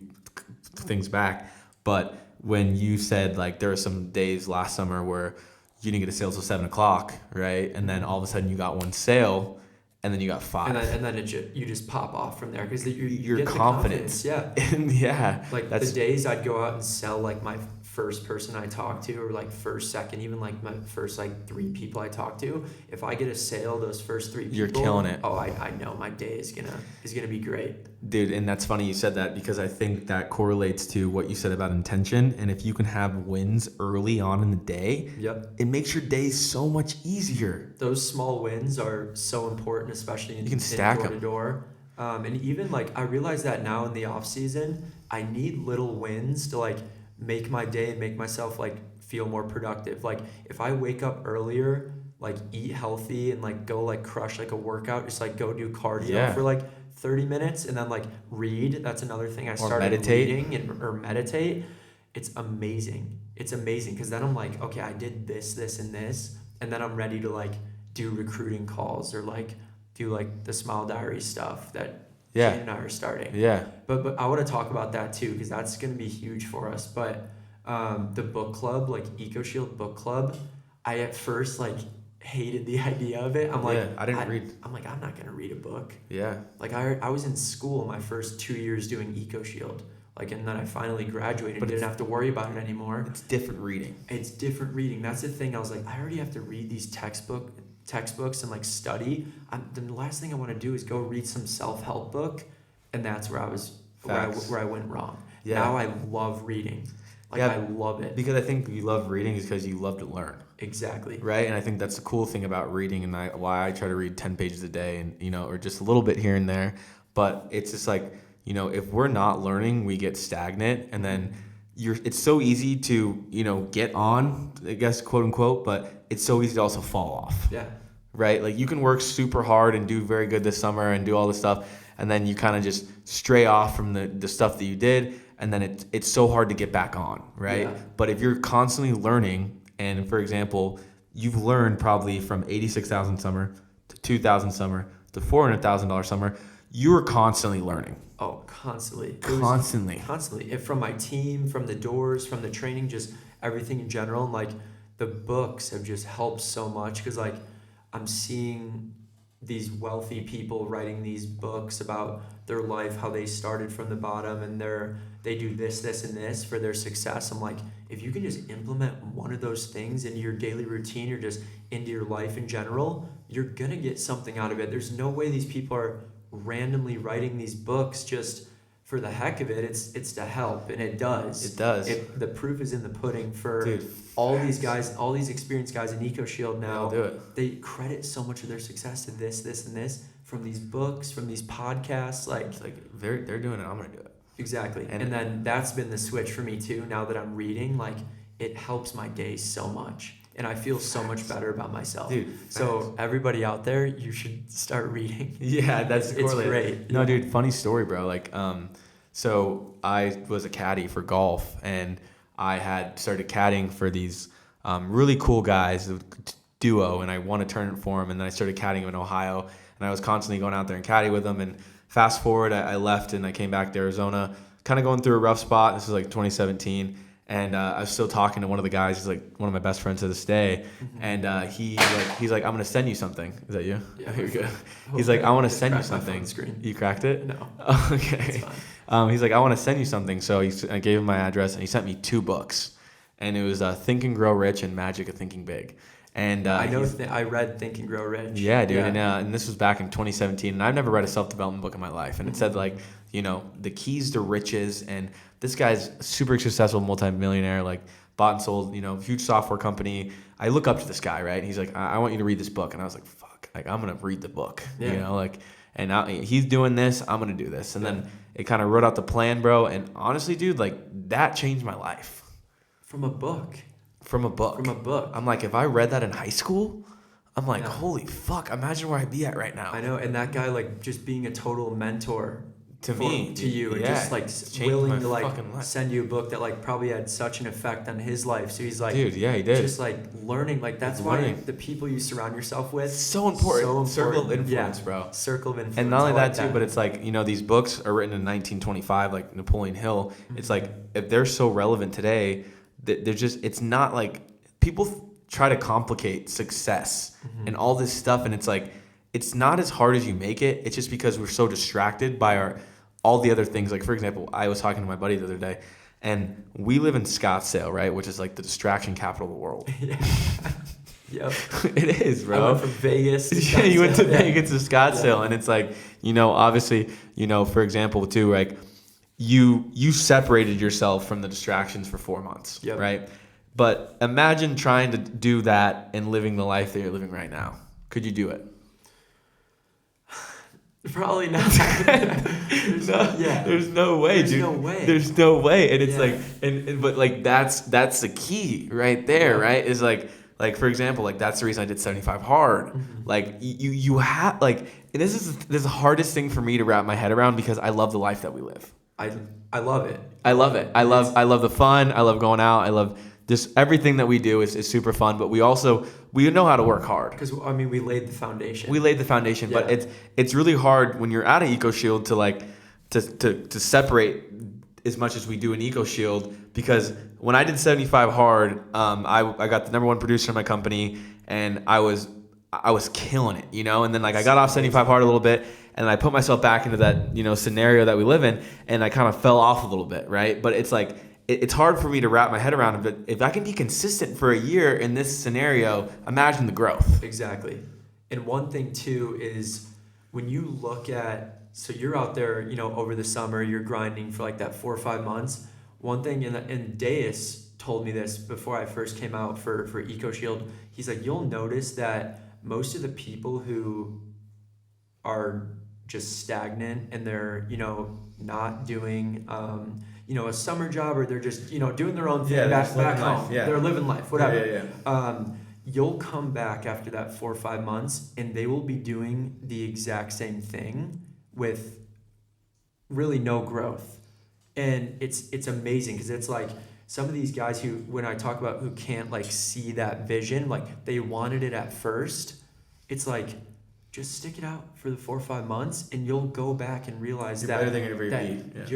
things back, but when you said like there were some days last summer where you didn't get a sale till 7:00, right? And then all of a sudden you got one sale, and then you got 5. And then you just pop off from there because you're confident. Yeah. And like the days I'd go out and sell like my first person I talk to, or like first, second, even like my first like 3 people I talk to, if I get a sale those first 3 people, you're killing it. Oh, I know my day is gonna be great. Dude, and that's funny you said that, because I think that correlates to what you said about intention. And if you can have wins early on in the day, Yep. it makes your day so much easier. Those small wins are so important, especially in, You can stack door them. to door. And even like I realize that now in the off season, I need little wins to like make my day and make myself like feel more productive. Like if I wake up earlier, like eat healthy and like go like crush like a workout, just like go do cardio for like 30 minutes and then like read. That's another thing I started reading or meditate. It's amazing. It's amazing because then I'm like, okay, I did this, this, and this, and then I'm ready to like do recruiting calls or like do like the Smile Diary stuff that Jane and I are starting. Yeah. But I want to talk about that too, because that's going to be huge for us. But the book club, like EcoShield book club, I at first like hated the idea of it. I'm like, I didn't read. I'm like, I'm not going to read a book. Yeah. Like I was in school my first 2 years doing EcoShield. Like, and then I finally graduated and didn't have to worry about it anymore. It's different reading. It's different reading. That's the thing. I was like, I already have to read these textbooks and like study. The last thing I want to do is go read some self-help book, and that's where I went wrong. Yeah. Now I love reading. Like I love it. Because I think you love reading is because you love to learn. Exactly. Right? And I think that's the cool thing about reading, and why I try to read 10 pages a day, and or just a little bit here and there. But it's just like, if we're not learning, we get stagnant, and then it's so easy to, get on, I guess, quote unquote, but it's so easy to also fall off. Yeah. Right? Like you can work super hard and do very good this summer and do all this stuff, and then you kind of just stray off from the stuff that you did, and then it's so hard to get back on, right? Yeah. But if you're constantly learning, and for example, you've learned probably from 86,000 summer to 2,000 summer to $400,000 summer, you're constantly learning. Oh, constantly. Constantly. If from my team, from the doors, from the training, just everything in general. And like the books have just helped so much because like I'm seeing these wealthy people writing these books about their life, how they started from the bottom, and they do this, and this for their success. I'm like, if you can just implement one of those things into your daily routine or just into your life in general, you're gonna get something out of it. There's no way these people are randomly writing these books just for the heck of it. It's to help, and it does. It does. The proof is in the pudding for Dude, all these guys, all these experienced guys in EcoShield now. They'll do it. They credit so much of their success to this, and this from these books, from these podcasts. Like they're doing it, I'm gonna do it. Exactly. And then that's been the switch for me too. Now that I'm reading, like it helps my day so much. And I feel so much better about myself. Dude, so everybody out there, you should start reading. Yeah, it's great. No, dude, funny story, bro. Like, so I was a caddy for golf, and I had started caddying for these really cool guys, a duo, and I won a tournament for them. And then I started caddying them in Ohio, and I was constantly going out there and caddy with them. And fast forward, I left and I came back to Arizona, kind of going through a rough spot. This was like 2017. And I was still talking to one of the guys. He's like one of my best friends to this day. Mm-hmm. And he's like, I'm gonna send you something. Is that you? Yeah. Here we go. He's like, I want to send you something. You cracked it? No. Okay. He's like, I want to send you something. So I gave him my address, and he sent me 2 books. And it was Think and Grow Rich and Magic of Thinking Big. And I know I read Think and Grow Rich. Yeah, dude. Yeah. And this was back in 2017. And I've never read a self-development book in my life. And it said like, the keys to riches. And this guy's super successful multimillionaire, like bought and sold, huge software company. I look up to this guy, right? He's like, I want you to read this book. And I was like, fuck, like I'm going to read the book, and now he's doing this. I'm going to do this. And then it kind of wrote out the plan, bro. And honestly, dude, like that changed my life. From a book. I'm like, if I read that in high school, I'm like, holy fuck, imagine where I'd be at right now. I know. And that guy, like, just being a total mentor to you, and yeah, just like willing to like send you a book that like probably had such an effect on his life. So he's like, dude, yeah, he did. Just like learning, like that's why the people you surround yourself with so important. Circle of influence, bro. Circle of influence. And not only that too, but it's like these books are written in 1925, like Napoleon Hill. Mm-hmm. It's like if they're so relevant today, they're just. It's not like people try to complicate success and all this stuff, and it's like it's not as hard as you make it. It's just because we're so distracted by all the other things. Like, for example, I was talking to my buddy the other day, And we live in Scottsdale, right? Which is like the distraction capital of the world. Yeah. Yep. It is, bro. I went from Vegas to Yeah, you went to Scottsdale. Vegas to Scottsdale, Yeah. and it's like, obviously, for example, too, like you separated yourself from the distractions for 4 months, Yep. right? But imagine trying to do that and living the life that you're living right now. Could you do it? Probably not. There's no way, There's dude. no way. There's no way. And it's Yeah. like, but like that's the key right there, Yeah. right? Is like for example, like that's the reason I did 75 hard. Mm-hmm. Like you have like, and this is the hardest thing for me to wrap my head around because I love the life that we live. I love it. I love it. I love the fun. I love going out. I love just everything that we do is super fun. But we know how to work hard. Because we laid the foundation. We laid the foundation, Yeah. but it's really hard when you're at an EcoShield to like to separate as much as we do in EcoShield, because when I did 75 hard, I got the number one producer in my company, and I was killing it, and then like I got off 75 hard a little bit, and I put myself back into that scenario that we live in, and I kind of fell off a little bit, right? But it's like it's hard for me to wrap my head around it. But if I can be consistent for a year in this scenario, imagine the growth. Exactly. And one thing too is when you look at, so you're out there, over the summer, you're grinding for like that 4 or 5 months. One thing, and Deus told me this before I first came out for EcoShield. He's like, you'll notice that most of the people who are just stagnant and they're, not doing, a summer job, or they're just, doing their own thing back home. Yeah. They're living life, whatever. Yeah. You'll come back after that 4 or 5 months and they will be doing the exact same thing with really no growth. And it's amazing, because it's like some of these guys who, when I talk about who can't like see that vision, like they wanted it at first, it's like, just stick it out for the 4 or 5 months and you'll go back and realize You're that, better than you'll ever be. Yeah.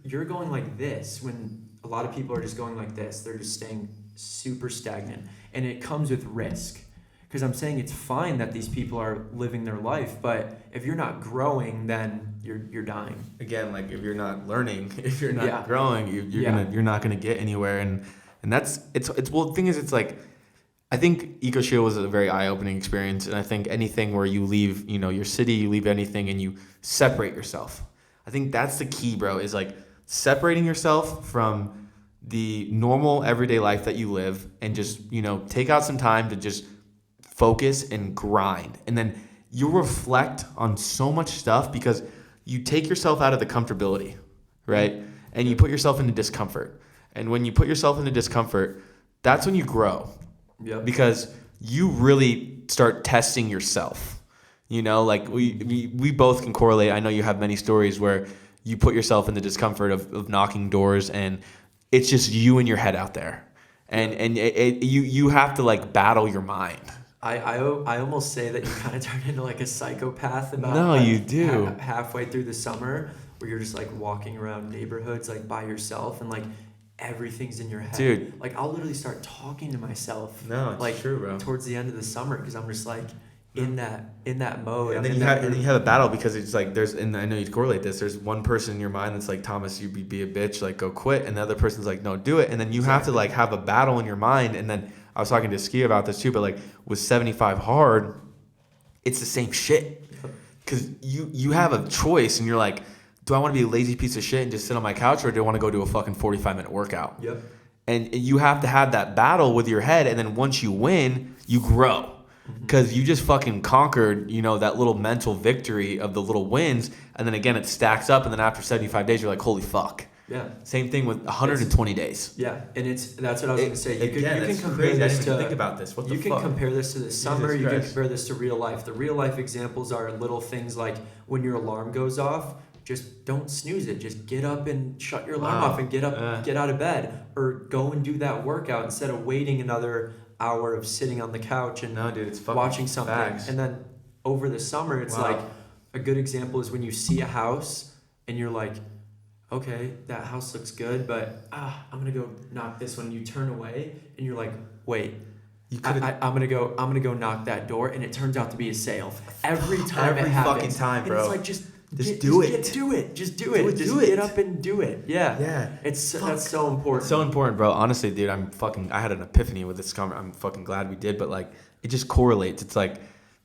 you're going like this, when a lot of people are just going like this. They're just staying super stagnant, and it comes with risk. Because I'm saying it's fine that these people are living their life, but if you're not growing, then you're dying. Again, like if you're not learning, if you're not Yeah. growing, you're not gonna get anywhere. And that's well, the thing is, it's like, I think EcoShield was a very eye-opening experience, and I think anything where you leave, your city, you leave anything, and you separate yourself. I think that's the key, bro. Is like separating yourself from the normal everyday life that you live, and just take out some time to just focus and grind, and then you'll reflect on so much stuff, because you take yourself out of the comfortability, right? And you put yourself into discomfort. And when you put yourself into discomfort, that's when you grow. Yep. Because you really start testing yourself. Like we both can correlate. I know you have many stories where you put yourself in the discomfort of knocking doors, and it's just you and your head out there. And you have to like battle your mind. I almost say that you kind of turn into like a psychopath about No, like, you do. Halfway through the summer, where you're just like walking around neighborhoods like by yourself, and like everything's in your head. Dude. Like I'll literally start talking to myself. No, it's like true, bro. Towards the end of the summer, because I'm just like in that mode. And then you have a battle, because it's like and I know you correlate this. There's one person in your mind that's like, Thomas, you be a bitch, like go quit, and the other person's like, no, do it. And then you have to like have a battle in your mind. And then I was talking to Ski about this too, but like with 75 hard, it's the same shit, because you have a choice, and you're like, do I want to be a lazy piece of shit and just sit on my couch, or do I want to go do a fucking 45-minute workout? Yep. And you have to have that battle with your head, and then once you win, you grow. Because you just fucking conquered, that little mental victory of the little wins, and then again it stacks up, and then after 75 days you're like, holy fuck. Yeah. Same thing with 120 days. Yeah, and that's what I was gonna say. You can compare crazy. this I didn't to. even think about this. What the You can fuck? compare this to the summer. Jesus You can Christ. compare this to real life. The real life examples are little things like when your alarm goes off, just don't snooze it. Just get up and shut your alarm off and get out of bed, or go and do that workout instead of waiting another hour of sitting on the couch and No, dude, it's fucking watching something. facts. And then over the summer, it's like a good example is when you see a house and you're like, okay, that house looks good, but I'm gonna go knock this one. You turn away and you're like, wait. I'm gonna go knock that door, and it turns out to be a sale. Every time Every it happens. fucking time, bro. And it's like, just Just do it. Just do it. Just get up and do it. Yeah. Yeah. That's so important. It's so important, bro. Honestly, dude, I had an epiphany with this comment. I'm fucking glad we did, but like, it just correlates. It's like,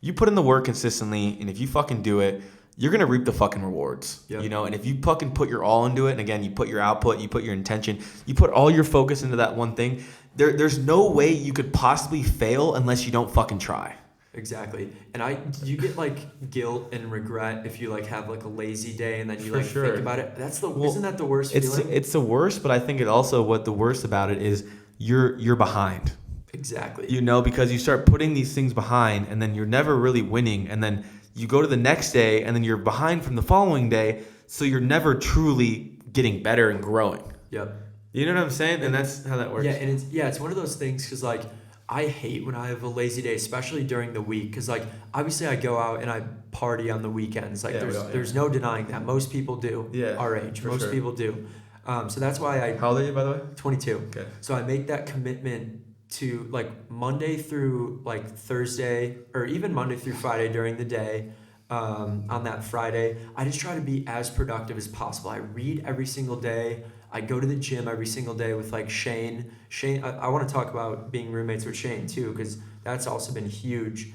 you put in the work consistently, and if you fucking do it, you're gonna reap the fucking rewards. Yep. You know, and if you fucking put your all into it, and again, you put your output, you put your intention, you put all your focus into that one thing, there's no way you could possibly fail unless you don't fucking try. Exactly. And you get like guilt and regret if you like have like a lazy day and then you like think about it. Isn't that the worst feeling? It's the worst, but I think what the worst about it is you're behind. Exactly. You know, because you start putting these things behind and then you're never really winning, and then you go to the next day and then you're behind from the following day, so you're never truly getting better and growing. Yep. You know what I'm saying? And that's how that works. Yeah, and it's one of those things because like I hate when I have a lazy day, especially during the week, because like obviously I go out and I party on the weekends. Like there's no denying that. Most people do. Yeah. Our age, most people do. So that's why How old are you, by the way? 22. Okay. So I make that commitment to like Monday through like Thursday, or even Monday through Friday during the day. On that Friday, I just try to be as productive as possible. I read every single day. I go to the gym every single day with like Shane. I want to talk about being roommates with Shane too, because that's also been huge.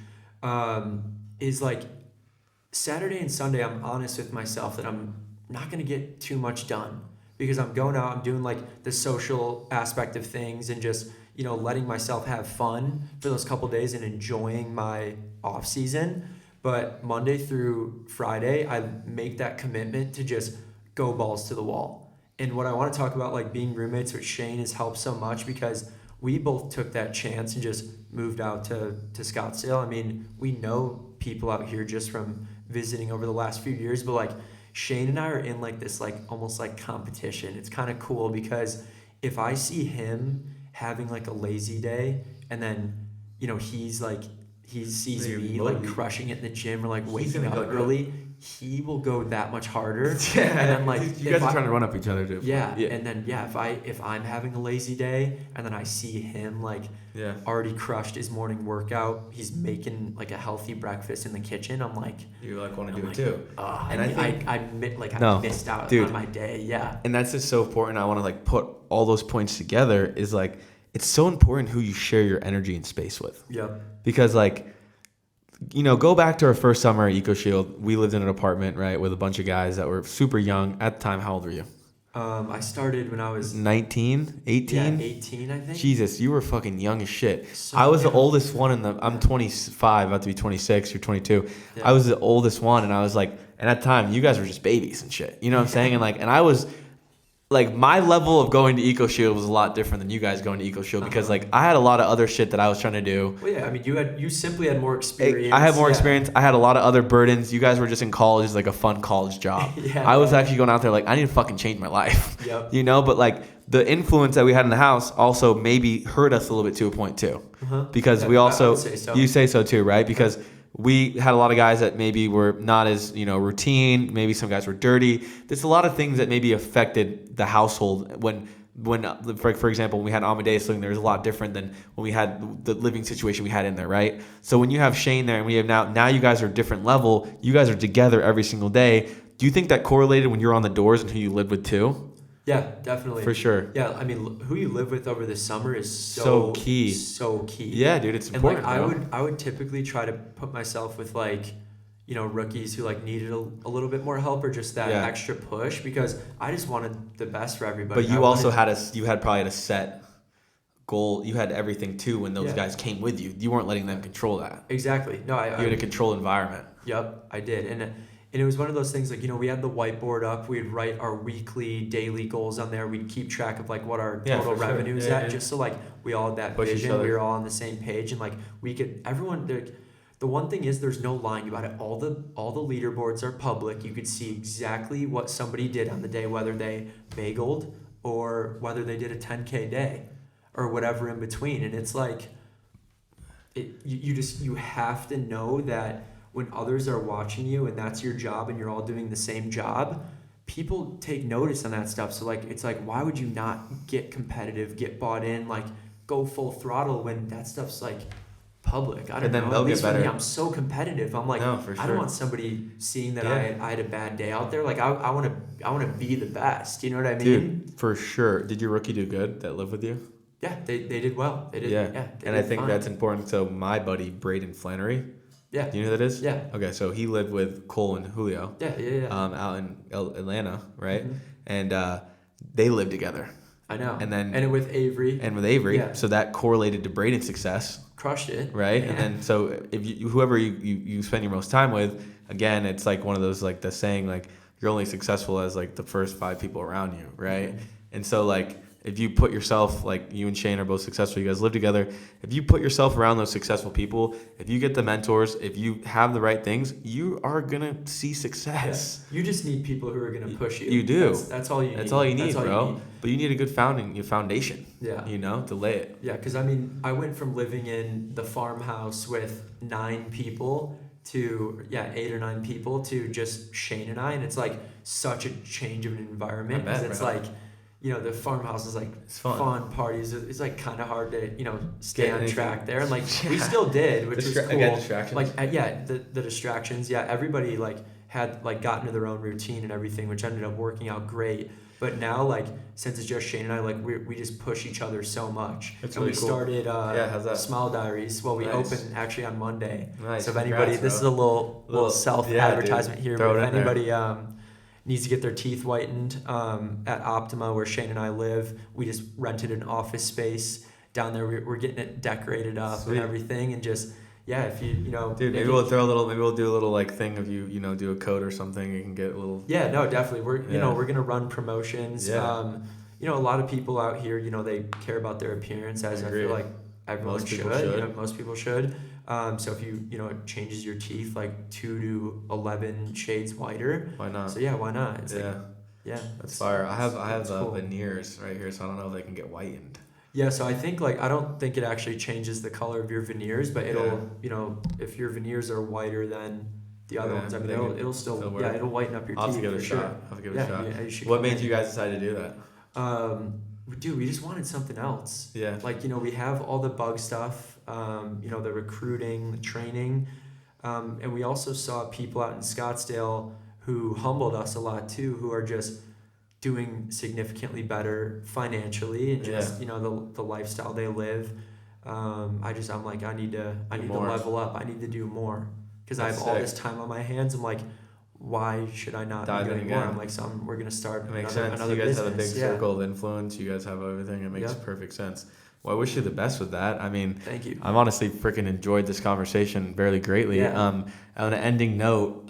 Is like Saturday and Sunday, I'm honest with myself that I'm not going to get too much done because I'm going out, I'm doing like the social aspect of things and just, you know, letting myself have fun for those couple days and enjoying my off season. But Monday through Friday, I make that commitment to just go balls to the wall. And what I want to talk about, like being roommates with Shane, has helped so much because we both took that chance and just moved out to Scottsdale. I mean, we know people out here just from visiting over the last few years, but like Shane and I are in like this like almost like competition. It's kind of cool because if I see him having like a lazy day and then, you know, he sees me like crushing it in the gym or like waking up early, he will go that much harder. Yeah, and then like you guys are trying to run up each other too. Yeah, and then if I'm having a lazy day and then I see him like already crushed his morning workout, he's making like a healthy breakfast in the kitchen, I'm like, you like want to do it too. And I missed out on my day. Yeah, and that's just so important. I want to like put all those points together. Is like, it's so important who you share your energy and space with. Yep. Because like, you know, go back to our first summer at EcoShield. We lived in an apartment, right, with a bunch of guys that were super young. At the time, how old were you? I started when I was 19, 18? Yeah, 18, I think. Jesus, you were fucking young as shit. So I was the oldest one I'm 25, about to be 26 or 22. Yeah. I was the oldest one, and I was like, and at the time, you guys were just babies and shit. You know what I'm saying? And I was like, my level of going to EcoShield was a lot different than you guys going to EcoShield because like I had a lot of other shit that I was trying to do. Well, yeah, I mean, you simply had more experience. I had more experience. I had a lot of other burdens. You guys were just in college, like a fun college job. I was actually going out there like, I need to fucking change my life. Yep. You know, but like the influence that we had in the house also maybe hurt us a little bit to a point too. Because we also, you say so too, right? Because we had a lot of guys that maybe were not as, you know, routine. Maybe some guys were dirty. There's a lot of things that maybe affected the household when for example, when we had Amadeus living there, it was a lot different than when we had the living situation we had in there, right? So when you have Shane there and we have now you guys are a different level. You guys are together every single day. Do you think that correlated when you're on the doors and who you lived with too? Yeah, definitely. For sure. Yeah, I mean, who you live with over the summer is so key. So key. Yeah, dude, it's important. And like, I would typically try to put myself with like, you know, rookies who like needed a little bit more help or just that extra push because I just wanted the best for everybody. But you had probably a set goal. You had everything too when those guys came with you. You weren't letting them control that. Exactly. No, you had a controlled environment. Yep, I did. And it was one of those things like, you know, we had the whiteboard up. We'd write our weekly, daily goals on there. We'd keep track of like what our total revenue is at just so like we all had that vision. We were all on the same page and like we could, everyone, the one thing is there's no lying about it. All the leaderboards are public. You could see exactly what somebody did on the day, whether they bageled or whether they did a 10K day or whatever in between. And it's like, you have to know that when others are watching you and that's your job and you're all doing the same job, people take notice on that stuff. So like, it's like, why would you not get competitive, get bought in, like go full throttle when that stuff's like public. I don't And then know. they'll At get least for me, better. I'm so competitive. I'm like, No, for I don't sure. want somebody seeing that Yeah. I had a bad day out there. Like I want to be the best. You know what I mean? Dude, for sure. Did your rookie do good that lived with you? Yeah, they did well. They did. Yeah. Yeah, they And I did think fine. that's important. So my buddy, Braden Flannery, Yeah. do you know who that is? Yeah. Okay, so he lived with Cole and Julio Yeah. out in Atlanta, right? Mhm. And they lived together. I know. And then and with Avery. And with Avery, Yeah. so that correlated to Braden's success, Crushed it. right? Yeah. And then so if whoever you spend your most time with, again, it's like one of those, like the saying, like you're only successful as like the first 5 people around you, right? Mhm. And so like if you put yourself, like you and Shane are both successful, you guys live together. If you put yourself around those successful people, if you get the mentors, if you have the right things, you are gonna see success. You just need people who are going to push you. You do. That's all you need. That's all you need, That's all bro. you need. But you need a good foundation. Yeah. You know, to lay it. Yeah, because I mean, I went from living in the farmhouse with 9 people to 8 or 9 people to just Shane and I, and it's like such a change of an environment I bet, because it's bro. like, you know, the farmhouse is like It's fun. fun parties. It's like kind of hard to stay Get on anything. track there, and like we Yeah. still did, which was cool. Again, distractions. Like the distractions. Yeah, everybody like had like got into their own routine and everything, which ended up working out great. But now, like, since it's just Shane and I, like, we just push each other so much. That's and really we cool. started How's that? Smile Diaries. Well, we Nice. open actually on Monday. Nice. So if Congrats, anybody, this bro. is a little self-advertisement here, Throw but it if in there. anybody needs to get their teeth whitened at Optima, where Shane and I live, we just rented an office space down there. We're getting it decorated up Sweet. and everything, and just, if Dude, maybe we'll do a little like thing of you do a code or something. You can get a little. Yeah, no, definitely. We're Yeah. we're gonna run promotions. Yeah. A lot of people out here, they care about their appearance, as I agree. feel like everyone Most should. people should. Most people should. So if it changes your teeth like 2 to 11 shades whiter. Why not? So yeah, why not? It's Yeah, that's that's fire. I have it's cool. veneers right here, so I don't know if they can get whitened. Yeah, so I think I don't think it actually changes the color of your veneers, but it'll if your veneers are whiter than the other Yeah, ones, I mean they can it'll still still work. it'll whiten up your I'll have teeth to give it for a sure. shot. I'll have to give it a shot. Yeah, you should What come made in. you guys decide to do that? Dude, we just wanted something else. Yeah. Like, we have all the bug stuff, the recruiting, the training. And we also saw people out in Scottsdale who humbled us a lot too, who are just doing significantly better financially and just, the lifestyle they live. I'm like, I need to more. level up. I need to do more because I have That's all sick. this time on my hands. I'm like, why should I not Dive be in doing more? again. I'm like, we're going to start It makes another sense. You guys have a big business. Yeah. circle of influence. You guys have everything. It makes Yep. perfect sense. Well, I wish you the best with that. I mean, Thank you. I've honestly freaking enjoyed this conversation very greatly. Yeah. On an ending note,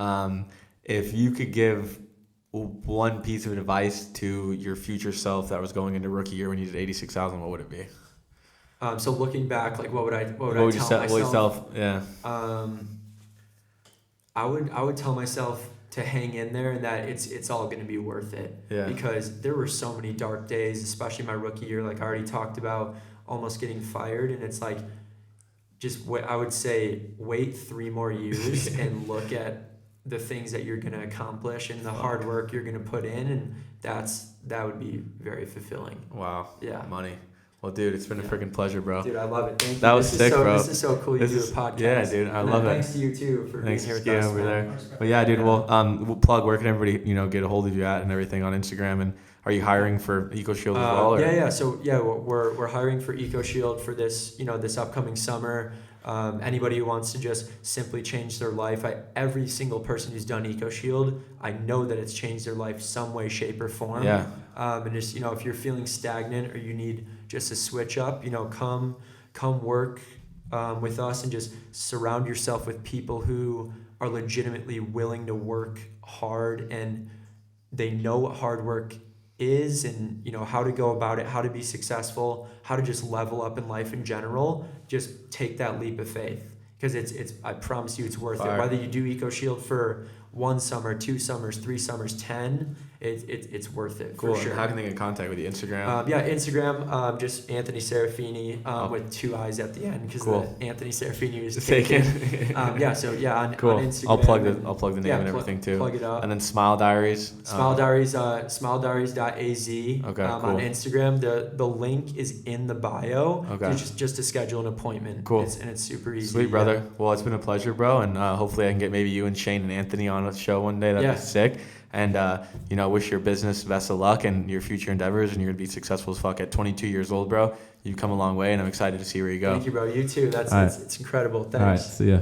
if you could give one piece of advice to your future self that was going into rookie year when you did 86,000, what would it be? So looking back, like what would I tell What would you myself? Yeah. I would tell myself to hang in there and that it's all going to be worth it. Yeah. Because there were so many dark days, especially my rookie year. Like I already talked about, almost getting fired, and it's like, just I would say wait 3 more years and look at the things that you're going to accomplish and the hard work you're going to put in, and that would be very fulfilling. Wow. Yeah. Money. Well, dude, it's been a freaking pleasure, bro. Dude, I love it. Thank you. That was This sick, is so, bro. This is so cool. You do a podcast. Yeah, dude, I And love it. Thanks to you too for Thanks being for here with getting us. over man. there. But yeah, dude, we'll plug where can everybody, get a hold of you at and everything on Instagram, and are you hiring for EcoShield as well? Or? Yeah. So yeah, we're hiring for EcoShield for this, this upcoming summer. Anybody who wants to just simply change their life, every single person who's done EcoShield, I know that it's changed their life some way, shape, or form. Yeah. And just if you're feeling stagnant or you need just a switch up, come work with us and just surround yourself with people who are legitimately willing to work hard and they know what hard work is and how to go about it, how to be successful, how to just level up in life in general. Just take that leap of faith because it's I promise you it's worth Fire. it. Whether you do EcoShield for 1 summer, 2 summers, 3 summers, 10, it's worth it. Cool. For sure. And how can they get in contact with you? Instagram? Instagram, just Anthony Serafini with 2 I's at the end because Cool. the Anthony Serafini is Taken. on Cool. on Instagram. I'll plug the name and everything too. Plug it up. And then Smile Diaries. SmileDiaries.az. Okay, cool. On Instagram. The link is in the bio. Okay. Just to schedule an appointment. Cool. It's super easy. Sweet, brother. Well, it's been a pleasure, bro. And hopefully I can get maybe you and Shane and Anthony on a show one day. That'd be sick. And, wish your business best of luck and your future endeavors. And you're going to be successful as fuck at 22 years old, bro. You've come a long way, and I'm excited to see where you go. Thank you, bro. You too. It's incredible. Thanks. All right. See ya.